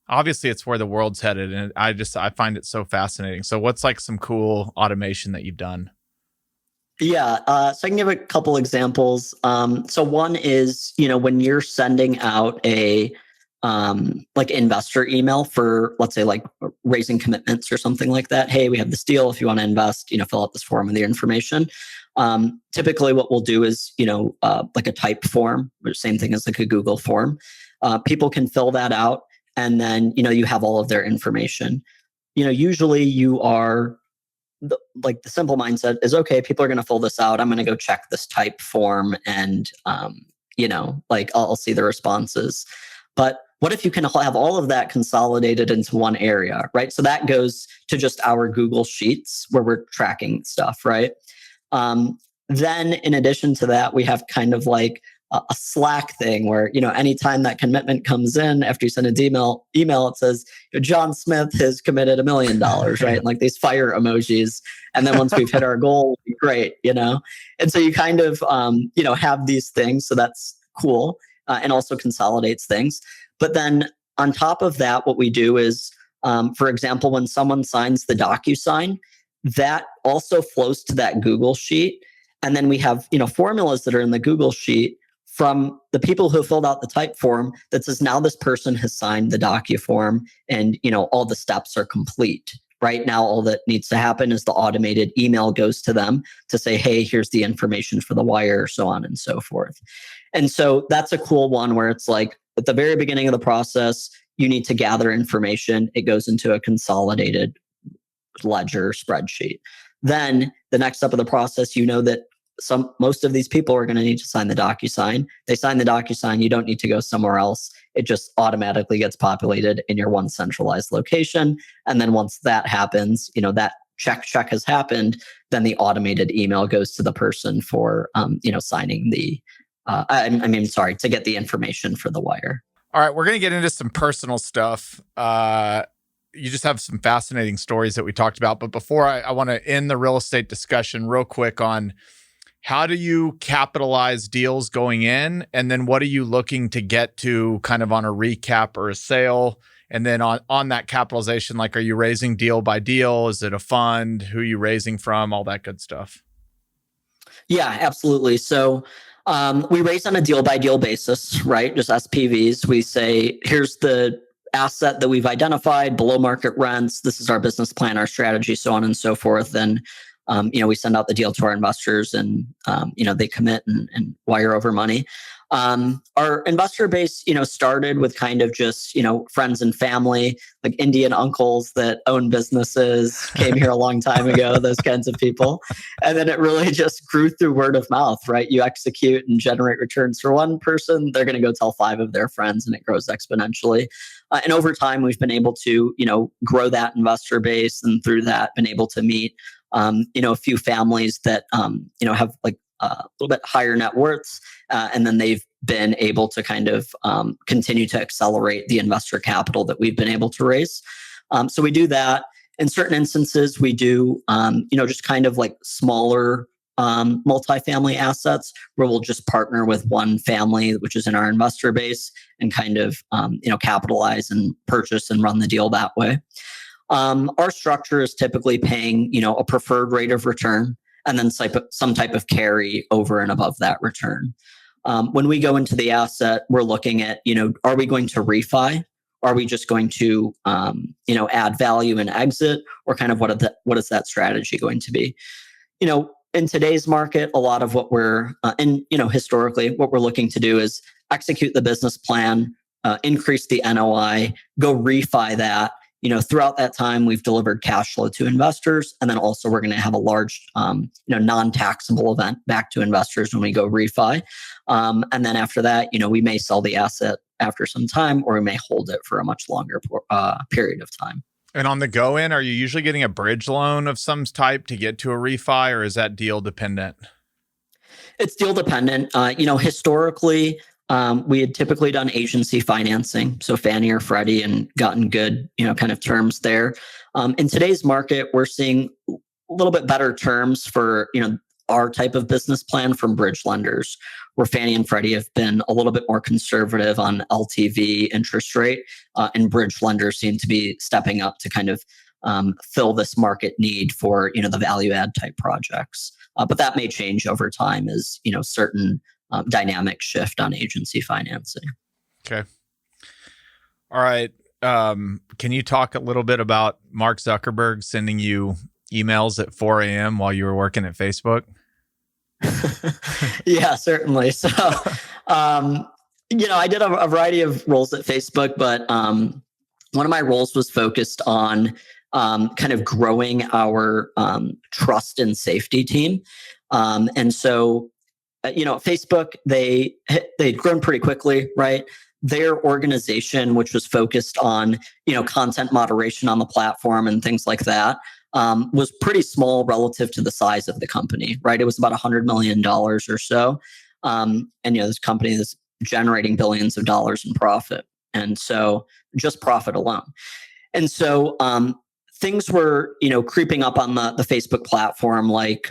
obviously it's where the world's headed, and I find it so fascinating. So what's like some cool automation that you've done? Yeah. So I can give a couple examples. So one is, when you're sending out a investor email for, let's say, like raising commitments or something like that. Hey, we have this deal. If you want to invest, fill out this form with your information. Typically what we'll do is, like a type form, which same thing as like a Google form. People can fill that out, and then, you have all of their information. Usually you are the simple mindset is, okay, people are going to fill this out. I'm going to go check this type form and, I'll see the responses. But what if you can have all of that consolidated into one area, right? So that goes to just our Google Sheets where we're tracking stuff, right? Then in addition to that, we have kind of like a Slack thing where, anytime that commitment comes in after you send an email, it says, John Smith has committed $1 million, right? And like these fire emojis. And then once we've hit our goal, great, And so you kind of, have these things. So that's cool, and also consolidates things. But then on top of that, what we do is, for example, when someone signs the DocuSign, that also flows to that Google Sheet. And then we have, formulas that are in the Google Sheet from the people who filled out the type form that says, now this person has signed the DocuForm and, all the steps are complete. Right now, all that needs to happen is the automated email goes to them to say, hey, here's the information for the wire, so on and so forth. And so that's a cool one where it's like at the very beginning of the process, you need to gather information. It goes into a consolidated ledger spreadsheet. Then the next step of the process, that most of these people are going to need to sign the DocuSign. They sign the DocuSign. You don't need to go somewhere else. It just automatically gets populated in your one centralized location. And then once that happens, that check has happened, then the automated email goes to the person for, signing the, to get the information for the wire. All right. We're going to get into some personal stuff. You just have some fascinating stories that we talked about. But before I want to end the real estate discussion real quick on how do you capitalize deals going in? And then what are you looking to get to kind of on a recap or a sale? And then on that capitalization, like, are you raising deal by deal? Is it a fund? Who are you raising from? All that good stuff. Yeah, absolutely. So we raise on a deal by deal basis, right? Just SPVs. We say, here's the asset that we've identified, below market rents. This is our business plan, our strategy, so on and so forth. And we send out the deal to our investors, and they commit and wire over money. Our investor base, started with kind of just, friends and family, like Indian uncles that own businesses, came here a long time ago, those kinds of people. And then it really just grew through word of mouth, right? You execute and generate returns for one person, they're going to go tell 5 of their friends, and it grows exponentially. And over time, we've been able to, grow that investor base, and through that, been able to meet, a few families that, have like a little bit higher net worths, and then they've been able to kind of continue to accelerate the investor capital that we've been able to raise. So we do that. In certain instances, we do, just kind of like smaller multifamily assets where we'll just partner with one family, which is in our investor base, and kind of, capitalize and purchase and run the deal that way. Our structure is typically paying, a preferred rate of return, and then some type of carry over and above that return. When we go into the asset, we're looking at, are we going to refi? Are we just going to, add value and exit, or kind of what is that strategy going to be? In today's market, a lot of what we're, historically, what we're looking to do is execute the business plan, increase the NOI, go refi that. Throughout that time, we've delivered cash flow to investors. And then also we're going to have a large, non-taxable event back to investors when we go refi. And then after that, we may sell the asset after some time, or we may hold it for a much longer period of time. And on the go in, are you usually getting a bridge loan of some type to get to a refi, or is that deal dependent? It's deal dependent. Historically, we had typically done agency financing, so Fannie or Freddie, and gotten good, kind of terms there. In today's market, we're seeing a little bit better terms for, our type of business plan from bridge lenders, where Fannie and Freddie have been a little bit more conservative on LTV interest rate, and bridge lenders seem to be stepping up to kind of fill this market need for, the value add type projects. But that may change over time as, certain dynamic shift on agency financing. Okay. All right. Can you talk a little bit about Mark Zuckerberg sending you emails at 4 a.m. while you were working at Facebook? Yeah, certainly. So, I did a variety of roles at Facebook, but one of my roles was focused on kind of growing our trust and safety team. And so, Facebook, they'd grown pretty quickly, right? Their organization, which was focused on, content moderation on the platform and things like that, was pretty small relative to the size of the company, right? It was about $100 million or so. And, this company is generating billions of dollars in profit. And so just profit alone. And so things were, creeping up on the Facebook platform, like,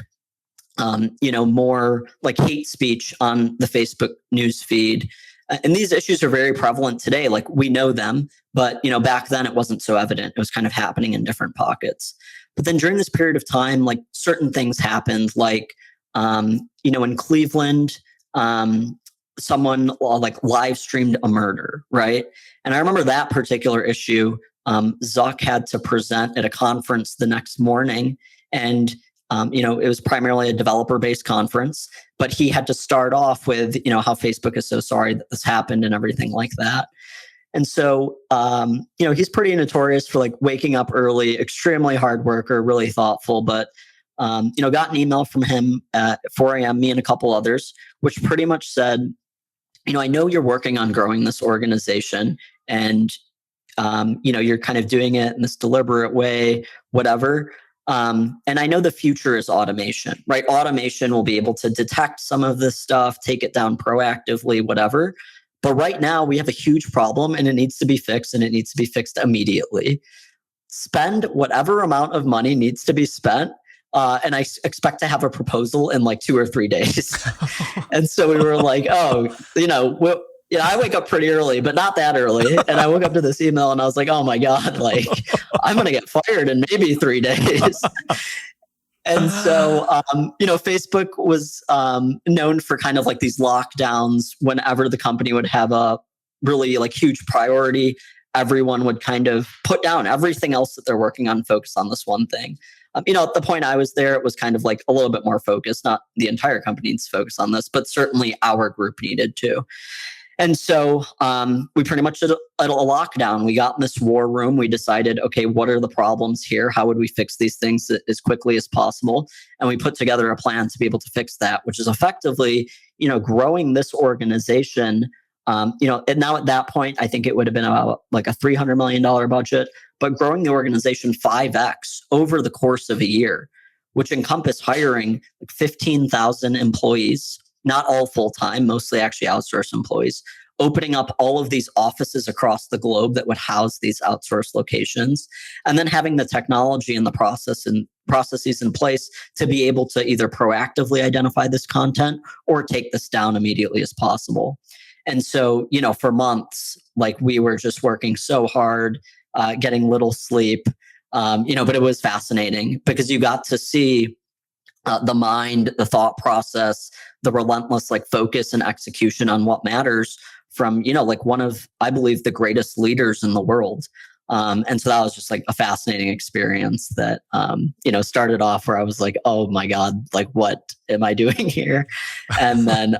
more like hate speech on the Facebook news feed. And these issues are very prevalent today. Like, we know them, but, back then it wasn't so evident. It was kind of happening in different pockets. But then during this period of time, like, certain things happened, like, in Cleveland, someone like live streamed a murder, right? And I remember that particular issue. Zuck had to present at a conference the next morning, and it was primarily a developer-based conference, but he had to start off with, how Facebook is so sorry that this happened and everything like that. And so, he's pretty notorious for like waking up early, extremely hard worker, really thoughtful, but, got an email from him at 4 a.m., me and a couple others, which pretty much said, I know you're working on growing this organization, and, you're kind of doing it in this deliberate way, whatever. And I know the future is automation, right? Automation will be able to detect some of this stuff, take it down proactively, whatever. But right now we have a huge problem, and it needs to be fixed, and it needs to be fixed immediately. Spend whatever amount of money needs to be spent. And I expect to have a proposal in like 2 or 3 days. And so we were like, I wake up pretty early, but not that early. And I woke up to this email and I was like, oh my God, like, I'm going to get fired in maybe 3 days. And so, Facebook was known for kind of like these lockdowns. Whenever the company would have a really like huge priority, everyone would kind of put down everything else that they're working on, focus on this one thing. At the point I was there, it was kind of like a little bit more focused. Not the entire company needs to focus on this, but certainly our group needed to. And so we pretty much did a lockdown. We got in this war room. We decided, okay, what are the problems here? How would we fix these things as quickly as possible? And we put together a plan to be able to fix that, which is effectively, growing this organization. And now at that point, I think it would have been about like a $300 million budget, but growing the organization 5x over the course of a year, which encompassed hiring like 15,000 employees, not all full-time, mostly actually outsourced employees, opening up all of these offices across the globe that would house these outsourced locations, and then having the technology and the processes in place to be able to either proactively identify this content or take this down immediately as possible. And so, for months, like we were just working so hard, getting little sleep, but it was fascinating because you got to see the mind, the thought process, the relentless focus and execution on what matters from, one of, I believe, the greatest leaders in the world. And so that was just a fascinating experience that, started off where I was like, oh my God, what am I doing here? And then,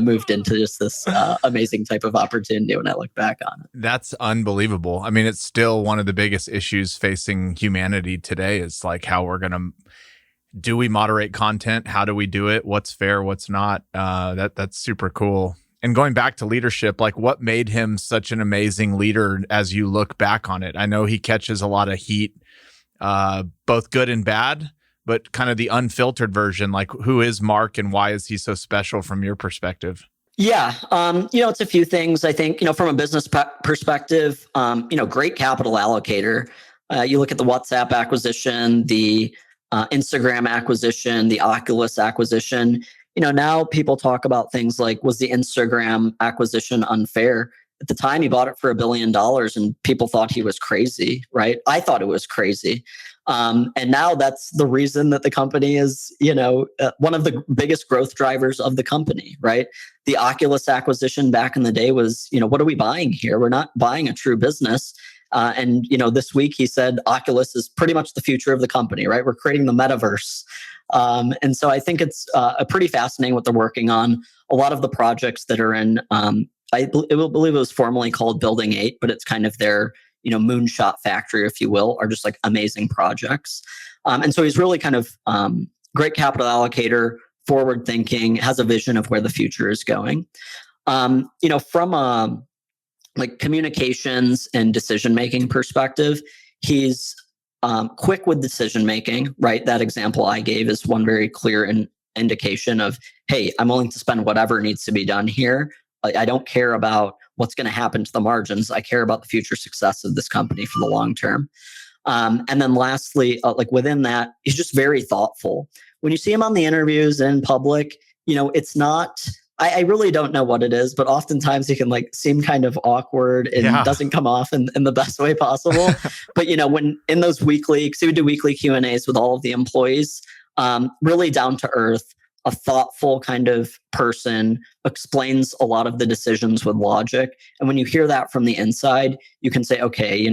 moved into just this amazing type of opportunity when I look back on it. That's unbelievable. I mean, it's still one of the biggest issues facing humanity today is how we're going to, do we moderate content? How do we do it? What's fair? What's not? That's super cool. And going back to leadership, what made him such an amazing leader as you look back on it? I know he catches a lot of heat, both good and bad, but kind of the unfiltered version, who is Mark and why is he so special from your perspective? Yeah. It's a few things. I think, from a business perspective, great capital allocator. You look at the WhatsApp acquisition, the Instagram acquisition, the Oculus acquisition. Now people talk about things like, was the Instagram acquisition unfair? At the time, he bought it for $1 billion and people thought he was crazy, right? I thought it was crazy. And now that's the reason that the company is, one of the biggest growth drivers of the company, right? The Oculus acquisition back in the day was, what are we buying here? We're not buying a true business. And this week he said Oculus is pretty much the future of the company, right? We're creating the metaverse. And so I think it's pretty fascinating what they're working on. A lot of the projects that are in, I believe it was formerly called Building 8, but it's kind of their, moonshot factory, if you will, are just amazing projects. And so he's really kind of great capital allocator, forward thinking, has a vision of where the future is going. From a communications and decision-making perspective, he's quick with decision-making, right? That example I gave is one very clear indication of, hey, I'm willing to spend whatever needs to be done here. I don't care about what's going to happen to the margins. I care about the future success of this company for the long term. And then lastly, within that, he's just very thoughtful. When you see him on the interviews and in public, it's not... I really don't know what it is, but oftentimes he can seem kind of awkward and doesn't come off in the best way possible. But when in those weekly, because we do weekly Q&As with all of the employees, really down to earth, a thoughtful kind of person, explains a lot of the decisions with logic. And when you hear that from the inside, you can say, okay,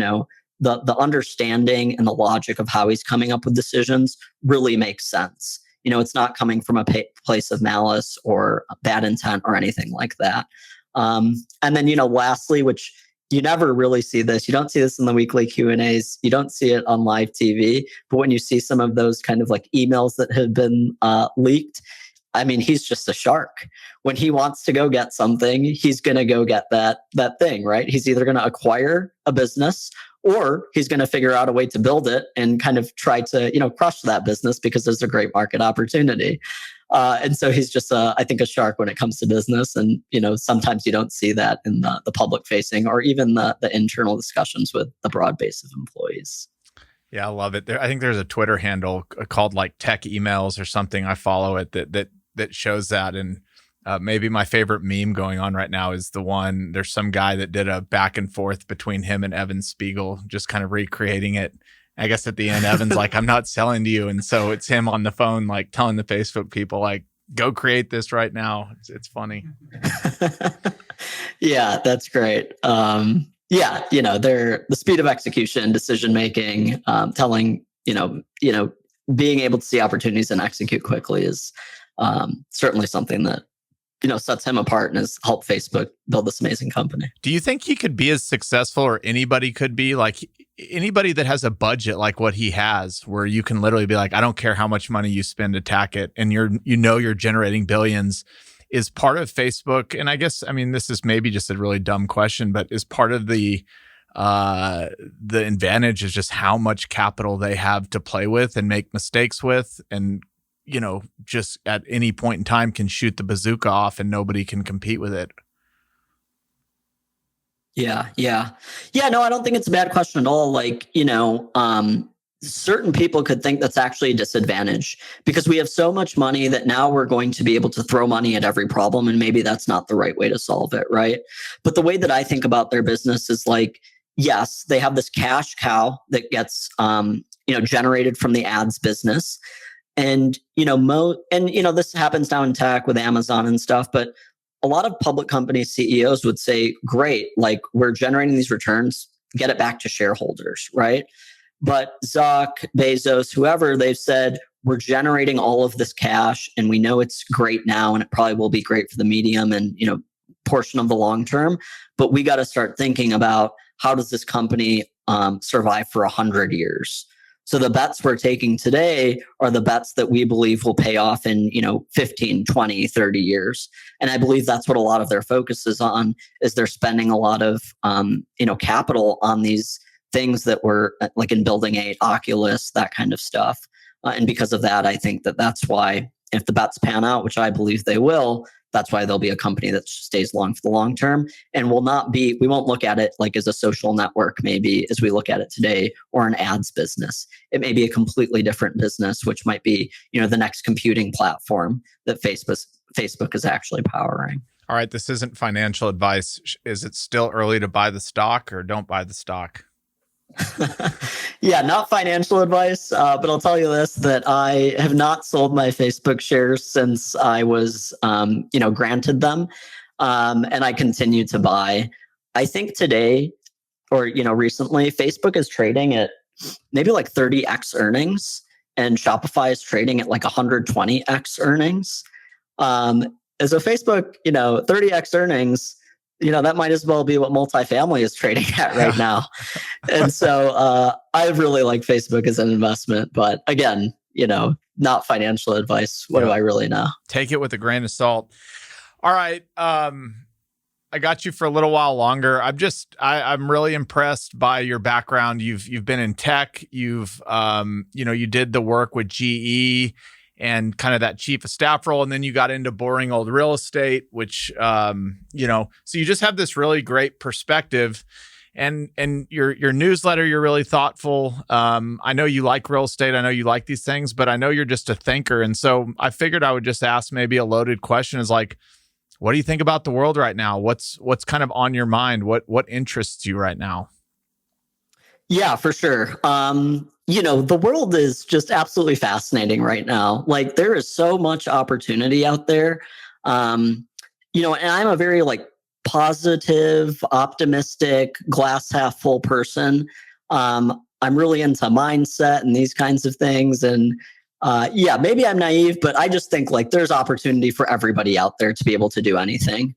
the understanding and the logic of how he's coming up with decisions really makes sense. It's not coming from a place of malice or bad intent or anything like that. And then, lastly, which you never really see this, you don't see this in the weekly Q&As, you don't see it on live TV, but when you see some of those kind of emails that have been leaked, I mean, he's just a shark. When he wants to go get something, he's going to go get that thing, right? He's either going to acquire a business or he's going to figure out a way to build it and kind of try to, crush that business because there's a great market opportunity. And so he's just, I think, a shark when it comes to business. And, sometimes you don't see that in the public facing or even the internal discussions with the broad base of employees. Yeah, I love it. I think there's a Twitter handle called Tech Emails or something. I follow it that shows that. And maybe my favorite meme going on right now is the one, there's some guy that did a back and forth between him and Evan Spiegel, just kind of recreating it. I guess at the end, Evan's I'm not selling to you. And so it's him on the phone, telling the Facebook people, go create this right now. It's funny. Yeah, that's great. They're the speed of execution, decision-making, telling, being able to see opportunities and execute quickly is certainly something that sets him apart and has helped Facebook build this amazing company. Do you think he could be as successful, or anybody could be, like anybody that has a budget like what he has, where you can literally be like, I don't care how much money you spend to attack it, and you're generating billions? Is part of Facebook, and I guess, I mean, this is maybe just a really dumb question, but is part of the advantage is just how much capital they have to play with and make mistakes with, and just at any point in time can shoot the bazooka off and nobody can compete with it. Yeah. No, I don't think it's a bad question at all. Like, certain people could think that's actually a disadvantage because we have so much money that now we're going to be able to throw money at every problem. And maybe that's not the right way to solve it. Right. But the way that I think about their business is like, yes, they have this cash cow that gets, generated from the ads business. And, this happens now in tech with Amazon and stuff, but a lot of public company CEOs would say, great, like we're generating these returns, get it back to shareholders, right? But Zuck, Bezos, whoever, they've said, we're generating all of this cash and we know it's great now and it probably will be great for the medium and, portion of the long term. But we got to start thinking about how does this company survive for 100 years? So the bets we're taking today are the bets that we believe will pay off in, 15, 20, 30 years. And I believe that's what a lot of their focus is on, is they're spending a lot of, capital on these things that were like in Building 8, Oculus, that kind of stuff. And because of that, I think that's why if the bets pan out, which I believe they will, that's why there'll be a company that stays long for the long term and we won't look at it like as a social network, maybe as we look at it today, or an ads business. It may be a completely different business, which might be, the next computing platform that Facebook is actually powering. All right. This isn't financial advice. Is it still early to buy the stock, or don't buy the stock? Yeah, not financial advice, but I'll tell you this, that I have not sold my Facebook shares since I was, granted them. And I continue to buy. I think today, or, recently, Facebook is trading at maybe like 30x earnings and Shopify is trading at like 120x earnings. And so Facebook, 30x earnings, that might as well be what multifamily is trading at right now. And so I really like Facebook as an investment, but again, not financial advice. What do I really know? Take it with a grain of salt. All right. I got you for a little while longer. I'm really impressed by your background. You've been in tech. You did the work with GE and kind of that chief of staff role. And then you got into boring old real estate, which, so you just have this really great perspective, and your newsletter, you're really thoughtful. I know you like real estate. I know you like these things, but I know you're just a thinker. And so I figured I would just ask maybe a loaded question is like, what do you think about the world right now? What's kind of on your mind? What interests you right now? Yeah, for sure. The world is just absolutely fascinating right now. Like there is so much opportunity out there. And I'm a very positive, optimistic, glass half full person. I'm really into mindset and these kinds of things. And maybe I'm naive, but I just think there's opportunity for everybody out there to be able to do anything.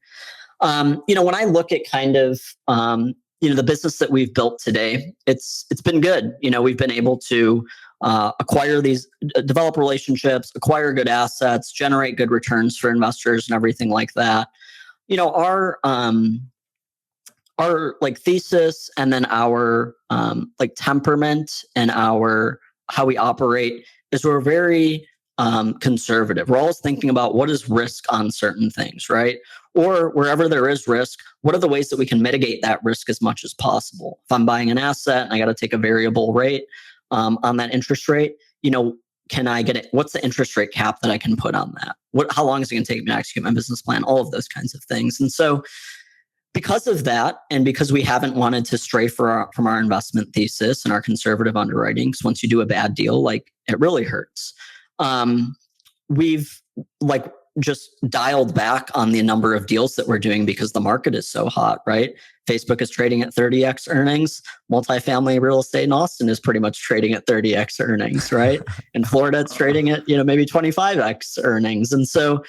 When I look at kind of, the business that we've built today, it's been good. We've been able to acquire these, develop relationships, acquire good assets, generate good returns for investors and everything like that. Our thesis and then our temperament and our how we operate is we're very conservative. We're always thinking about what is risk on certain things, right? Or wherever there is risk, what are the ways that we can mitigate that risk as much as possible? If I'm buying an asset and I got to take a variable rate on that interest rate, can I get it? What's the interest rate cap that I can put on that? How long is it going to take me to execute my business plan? All of those kinds of things. And so because of that, and because we haven't wanted to stray from our investment thesis and our conservative underwriting, because once you do a bad deal, it really hurts. We've just dialed back on the number of deals that we're doing because the market is so hot, right? Facebook is trading at 30x earnings. Multifamily real estate in Austin is pretty much trading at 30x earnings, right? In Florida, it's trading at maybe 25x earnings. And so,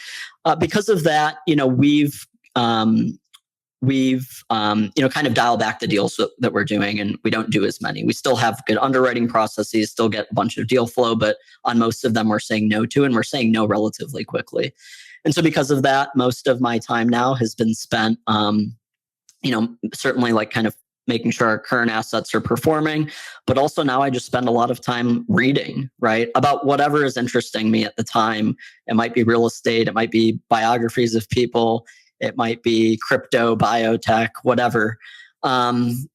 because of that, we've kind of dialed back the deals that we're doing, and we don't do as many. We still have good underwriting processes, still get a bunch of deal flow, but on most of them we're saying no to, and we're saying no relatively quickly. And so because of that, most of my time now has been spent certainly like kind of making sure our current assets are performing, but also now I just spend a lot of time reading, right, about whatever is interesting me at the time. It might be real estate, it might be biographies of people, it might be crypto, biotech, whatever. And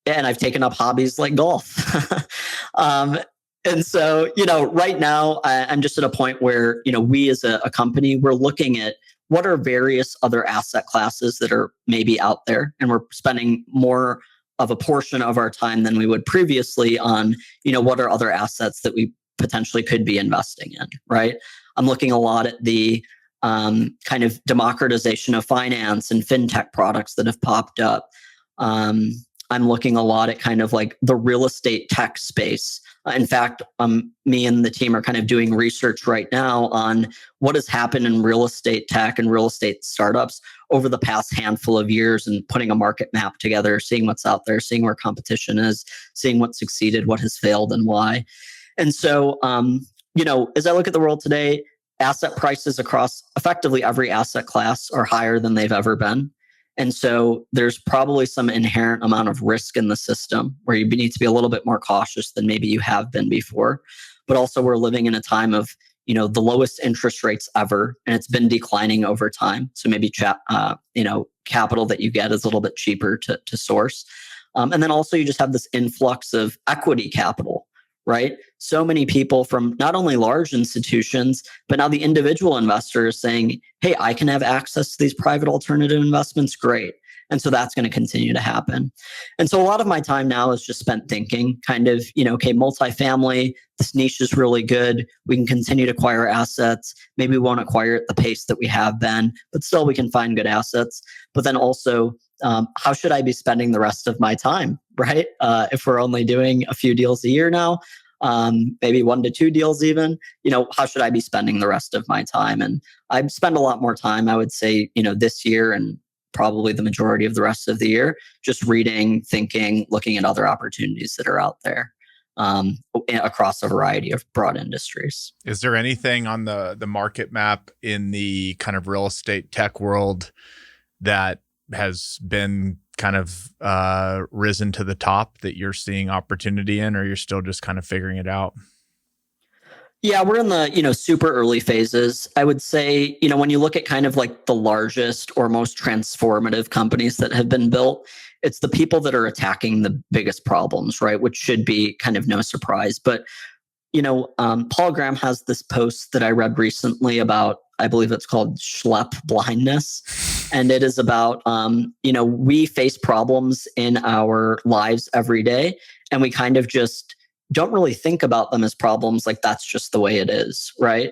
I've taken up hobbies like golf. And so, right now I'm just at a point where, we as a company, we're looking at what are various other asset classes that are maybe out there. And we're spending more of a portion of our time than we would previously on, what are other assets that we potentially could be investing in, right? I'm looking a lot at the kind of democratization of finance and fintech products that have popped up. I'm looking a lot at kind of like the real estate tech space. In fact, me and the team are kind of doing research right now on what has happened in real estate tech and real estate startups over the past handful of years, and putting a market map together, seeing what's out there, seeing where competition is, seeing what succeeded, what has failed, and why. And so, as I look at the world today, asset prices across effectively every asset class are higher than they've ever been. And so there's probably some inherent amount of risk in the system where you need to be a little bit more cautious than maybe you have been before. But also we're living in a time of, the lowest interest rates ever, and it's been declining over time. So maybe capital that you get is a little bit cheaper to source. And then also you just have this influx of equity capital, right? So many people from not only large institutions, but now the individual investor is saying, hey, I can have access to these private alternative investments. Great. And so that's going to continue to happen. And so a lot of my time now is just spent thinking kind of, okay, multifamily, this niche is really good. We can continue to acquire assets. Maybe we won't acquire at the pace that we have been, but still we can find good assets. But then also, how should I be spending the rest of my time, right? If we're only doing a few deals a year now, maybe 1 to 2 deals even, how should I be spending the rest of my time? And I spend a lot more time, I would say, this year and probably the majority of the rest of the year, just reading, thinking, looking at other opportunities that are out there across a variety of broad industries. Is there anything on the market map in the kind of real estate tech world that has been kind of risen to the top that you're seeing opportunity in, or you're still just kind of figuring it out? Yeah, we're in the, super early phases. I would say, when you look at kind of like the largest or most transformative companies that have been built, it's the people that are attacking the biggest problems, right? Which should be kind of no surprise. But, Paul Graham has this post that I read recently about, I believe it's called schlep blindness. And it is about, we face problems in our lives every day, and we kind of just don't really think about them as problems, like that's just the way it is, right?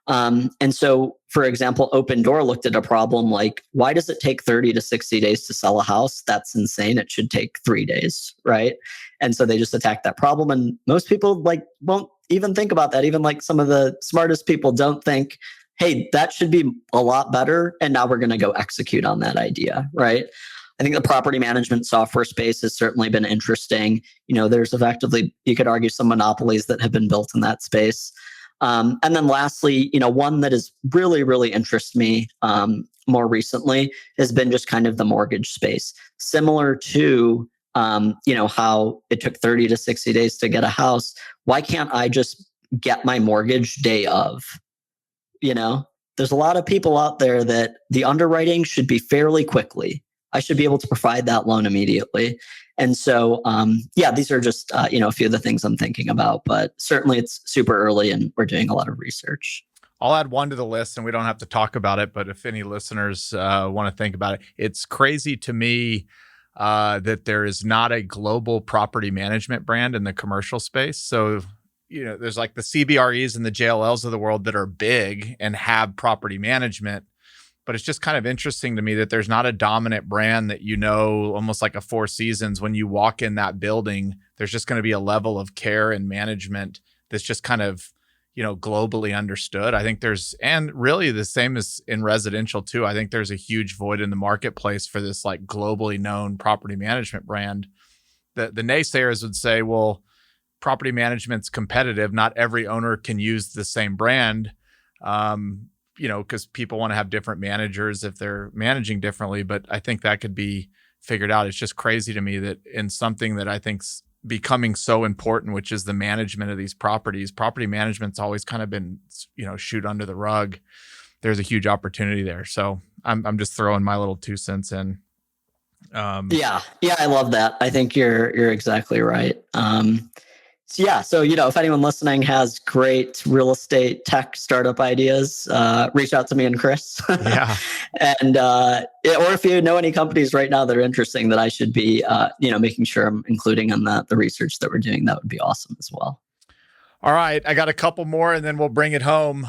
And so, for example, Open Door looked at a problem like, why does it take 30 to 60 days to sell a house? That's insane. It should take 3 days, right? And so they just attacked that problem. And most people won't even think about that. Even like some of the smartest people don't think, hey, that should be a lot better. And now we're going to go execute on that idea, right? I think the property management software space has certainly been interesting. There's effectively, you could argue, some monopolies that have been built in that space. And then lastly, one that has really, really interested me more recently has been just kind of the mortgage space. Similar to, how it took 30 to 60 days to get a house. Why can't I just get my mortgage day of? There's a lot of people out there that the underwriting should be fairly quickly. I should be able to provide that loan immediately. And so, these are just, a few of the things I'm thinking about, but certainly it's super early and we're doing a lot of research. I'll add one to the list and we don't have to talk about it, but if any listeners want to think about it, it's crazy to me that there is not a global property management brand in the commercial space. So, there's like the CBREs and the JLLs of the world that are big and have property management, But it's just kind of interesting to me that there's not a dominant brand that, almost like a Four Seasons. When you walk in that building, there's just going to be a level of care and management that's just kind of, globally understood. I think and really the same as in residential too. I think there's a huge void in the marketplace for this like globally known property management brand. The naysayers would say, well, property management's competitive. Not every owner can use the same brand. Because people want to have different managers if they're managing differently. But I think that could be figured out. It's just crazy to me that in something that I think's becoming so important, which is the management of these properties, property management's always kind of been, shoot under the rug. There's a huge opportunity there. So I'm just throwing my little 2 cents in. Yeah, I love that. I think you're exactly right. So, if anyone listening has great real estate tech startup ideas, reach out to me and Chris. Yeah. And, or if you know any companies right now that are interesting that I should be, making sure I'm including on the research that we're doing, that would be awesome as well. All right. I got a couple more and then we'll bring it home.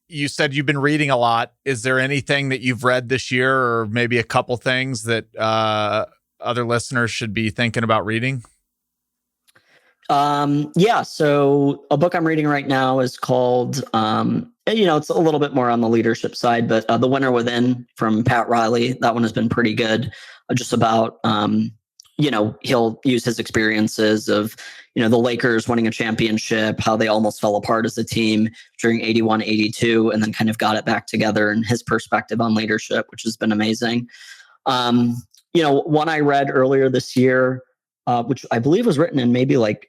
You said you've been reading a lot. Is there anything that you've read this year, or maybe a couple things that other listeners should be thinking about reading? So a book I'm reading right now is called, it's a little bit more on the leadership side, but The Winner Within from Pat Riley. That one has been pretty good. Just about, he'll use his experiences of, the Lakers winning a championship, how they almost fell apart as a team during 81-82, and then kind of got it back together, and his perspective on leadership, which has been amazing. One I read earlier this year, which I believe was written in maybe like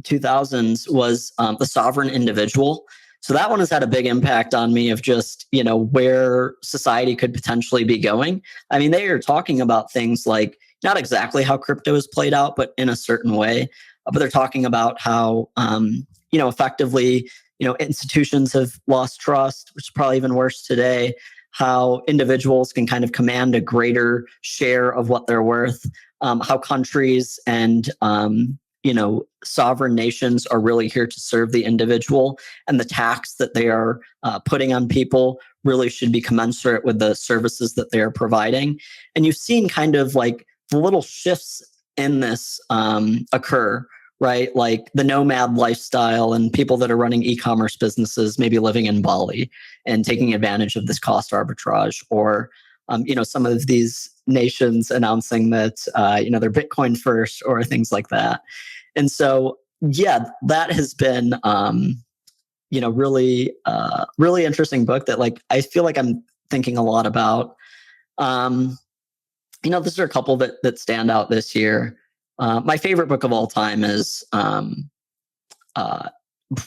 2000s, was The Sovereign Individual. So that one has had a big impact on me of just, where society could potentially be going. I mean, they are talking about things like not exactly how crypto is played out, but in a certain way. But they're talking about how, effectively, institutions have lost trust, which is probably even worse today. How individuals can kind of command a greater share of what they're worth. How countries and sovereign nations are really here to serve the individual, and the tax that they are putting on people really should be commensurate with the services that they are providing. And you've seen kind of like the little shifts in this occur, right? Like the nomad lifestyle and people that are running e-commerce businesses, maybe living in Bali and taking advantage of this cost arbitrage, or some of these nations announcing that they're Bitcoin first, or things like that. And so, that has been really really interesting book that like I feel like I'm thinking a lot about. These are a couple that stand out this year. My favorite book of all time is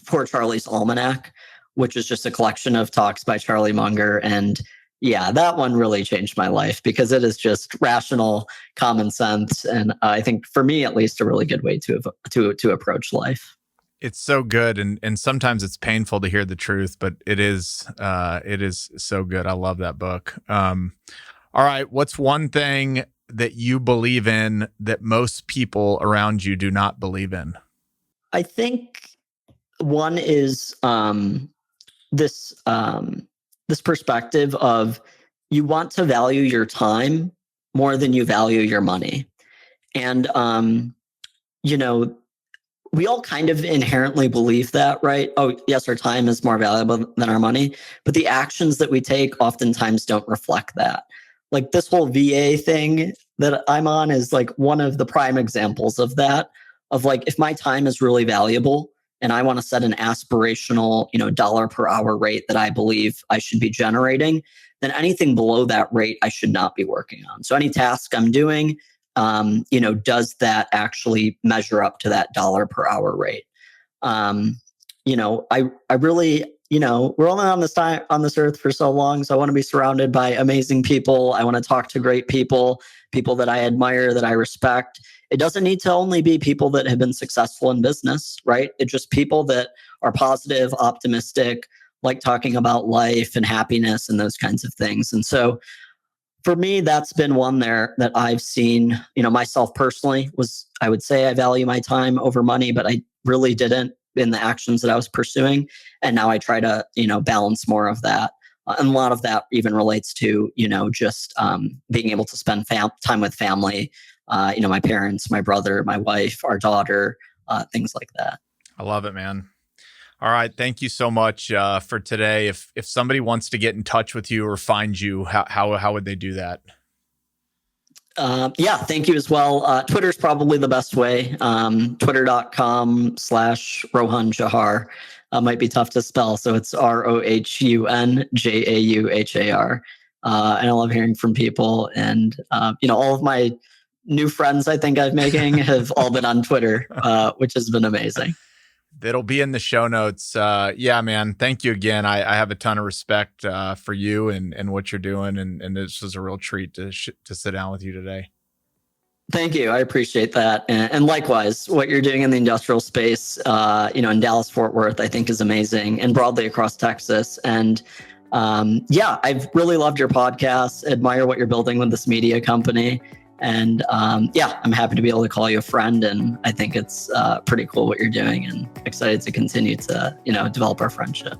Poor Charlie's Almanac, which is just a collection of talks by Charlie Munger. And that one really changed my life because it is just rational, common sense, and I think for me at least a really good way to approach life. It's so good, and sometimes it's painful to hear the truth, but it is so good. I love that book. All right, what's one thing that you believe in that most people around you do not believe in? I think one is this perspective of you want to value your time more than you value your money. And, we all kind of inherently believe that, right? Oh, yes, our time is more valuable than our money, but the actions that we take oftentimes don't reflect that. Like this whole VA thing that I'm on is like one of the prime examples of that, of like, if my time is really valuable and I want to set an aspirational, dollar per hour rate that I believe I should be generating, then anything below that rate I should not be working on. So any task I'm doing, does that actually measure up to that dollar per hour rate? I really, we're only on this earth for so long. So I want to be surrounded by amazing people. I want to talk to great people that I admire, that I respect. It doesn't need to only be people that have been successful in business, right? It's just people that are positive, optimistic, like talking about life and happiness and those kinds of things. And so for me, that's been one there that I've seen, myself personally I would say I value my time over money, but I really didn't in the actions that I was pursuing. And now I try to, balance more of that. And a lot of that even relates to, just being able to spend time with family, my parents, my brother, my wife, our daughter, things like that. I love it, man. All right. Thank you so much for today. If somebody wants to get in touch with you or find you, how would they do that? Thank you as well. Twitter's probably the best way. Twitter.com/Rohun Jauhar. Might be tough to spell. So it's ROHUNJAUHAR. And I love hearing from people. And, all of my new friends I think I'm making have all been on Twitter, which has been amazing. That'll be in the show notes. Yeah, man. Thank you again. I have a ton of respect for you and what you're doing. And this was a real treat to sit down with you today. Thank you. I appreciate that. And likewise, what you're doing in the industrial space, in Dallas, Fort Worth, I think is amazing, and broadly across Texas. And I've really loved your podcast, admire what you're building with this media company. And I'm happy to be able to call you a friend. And I think it's pretty cool what you're doing, and excited to continue to, develop our friendship.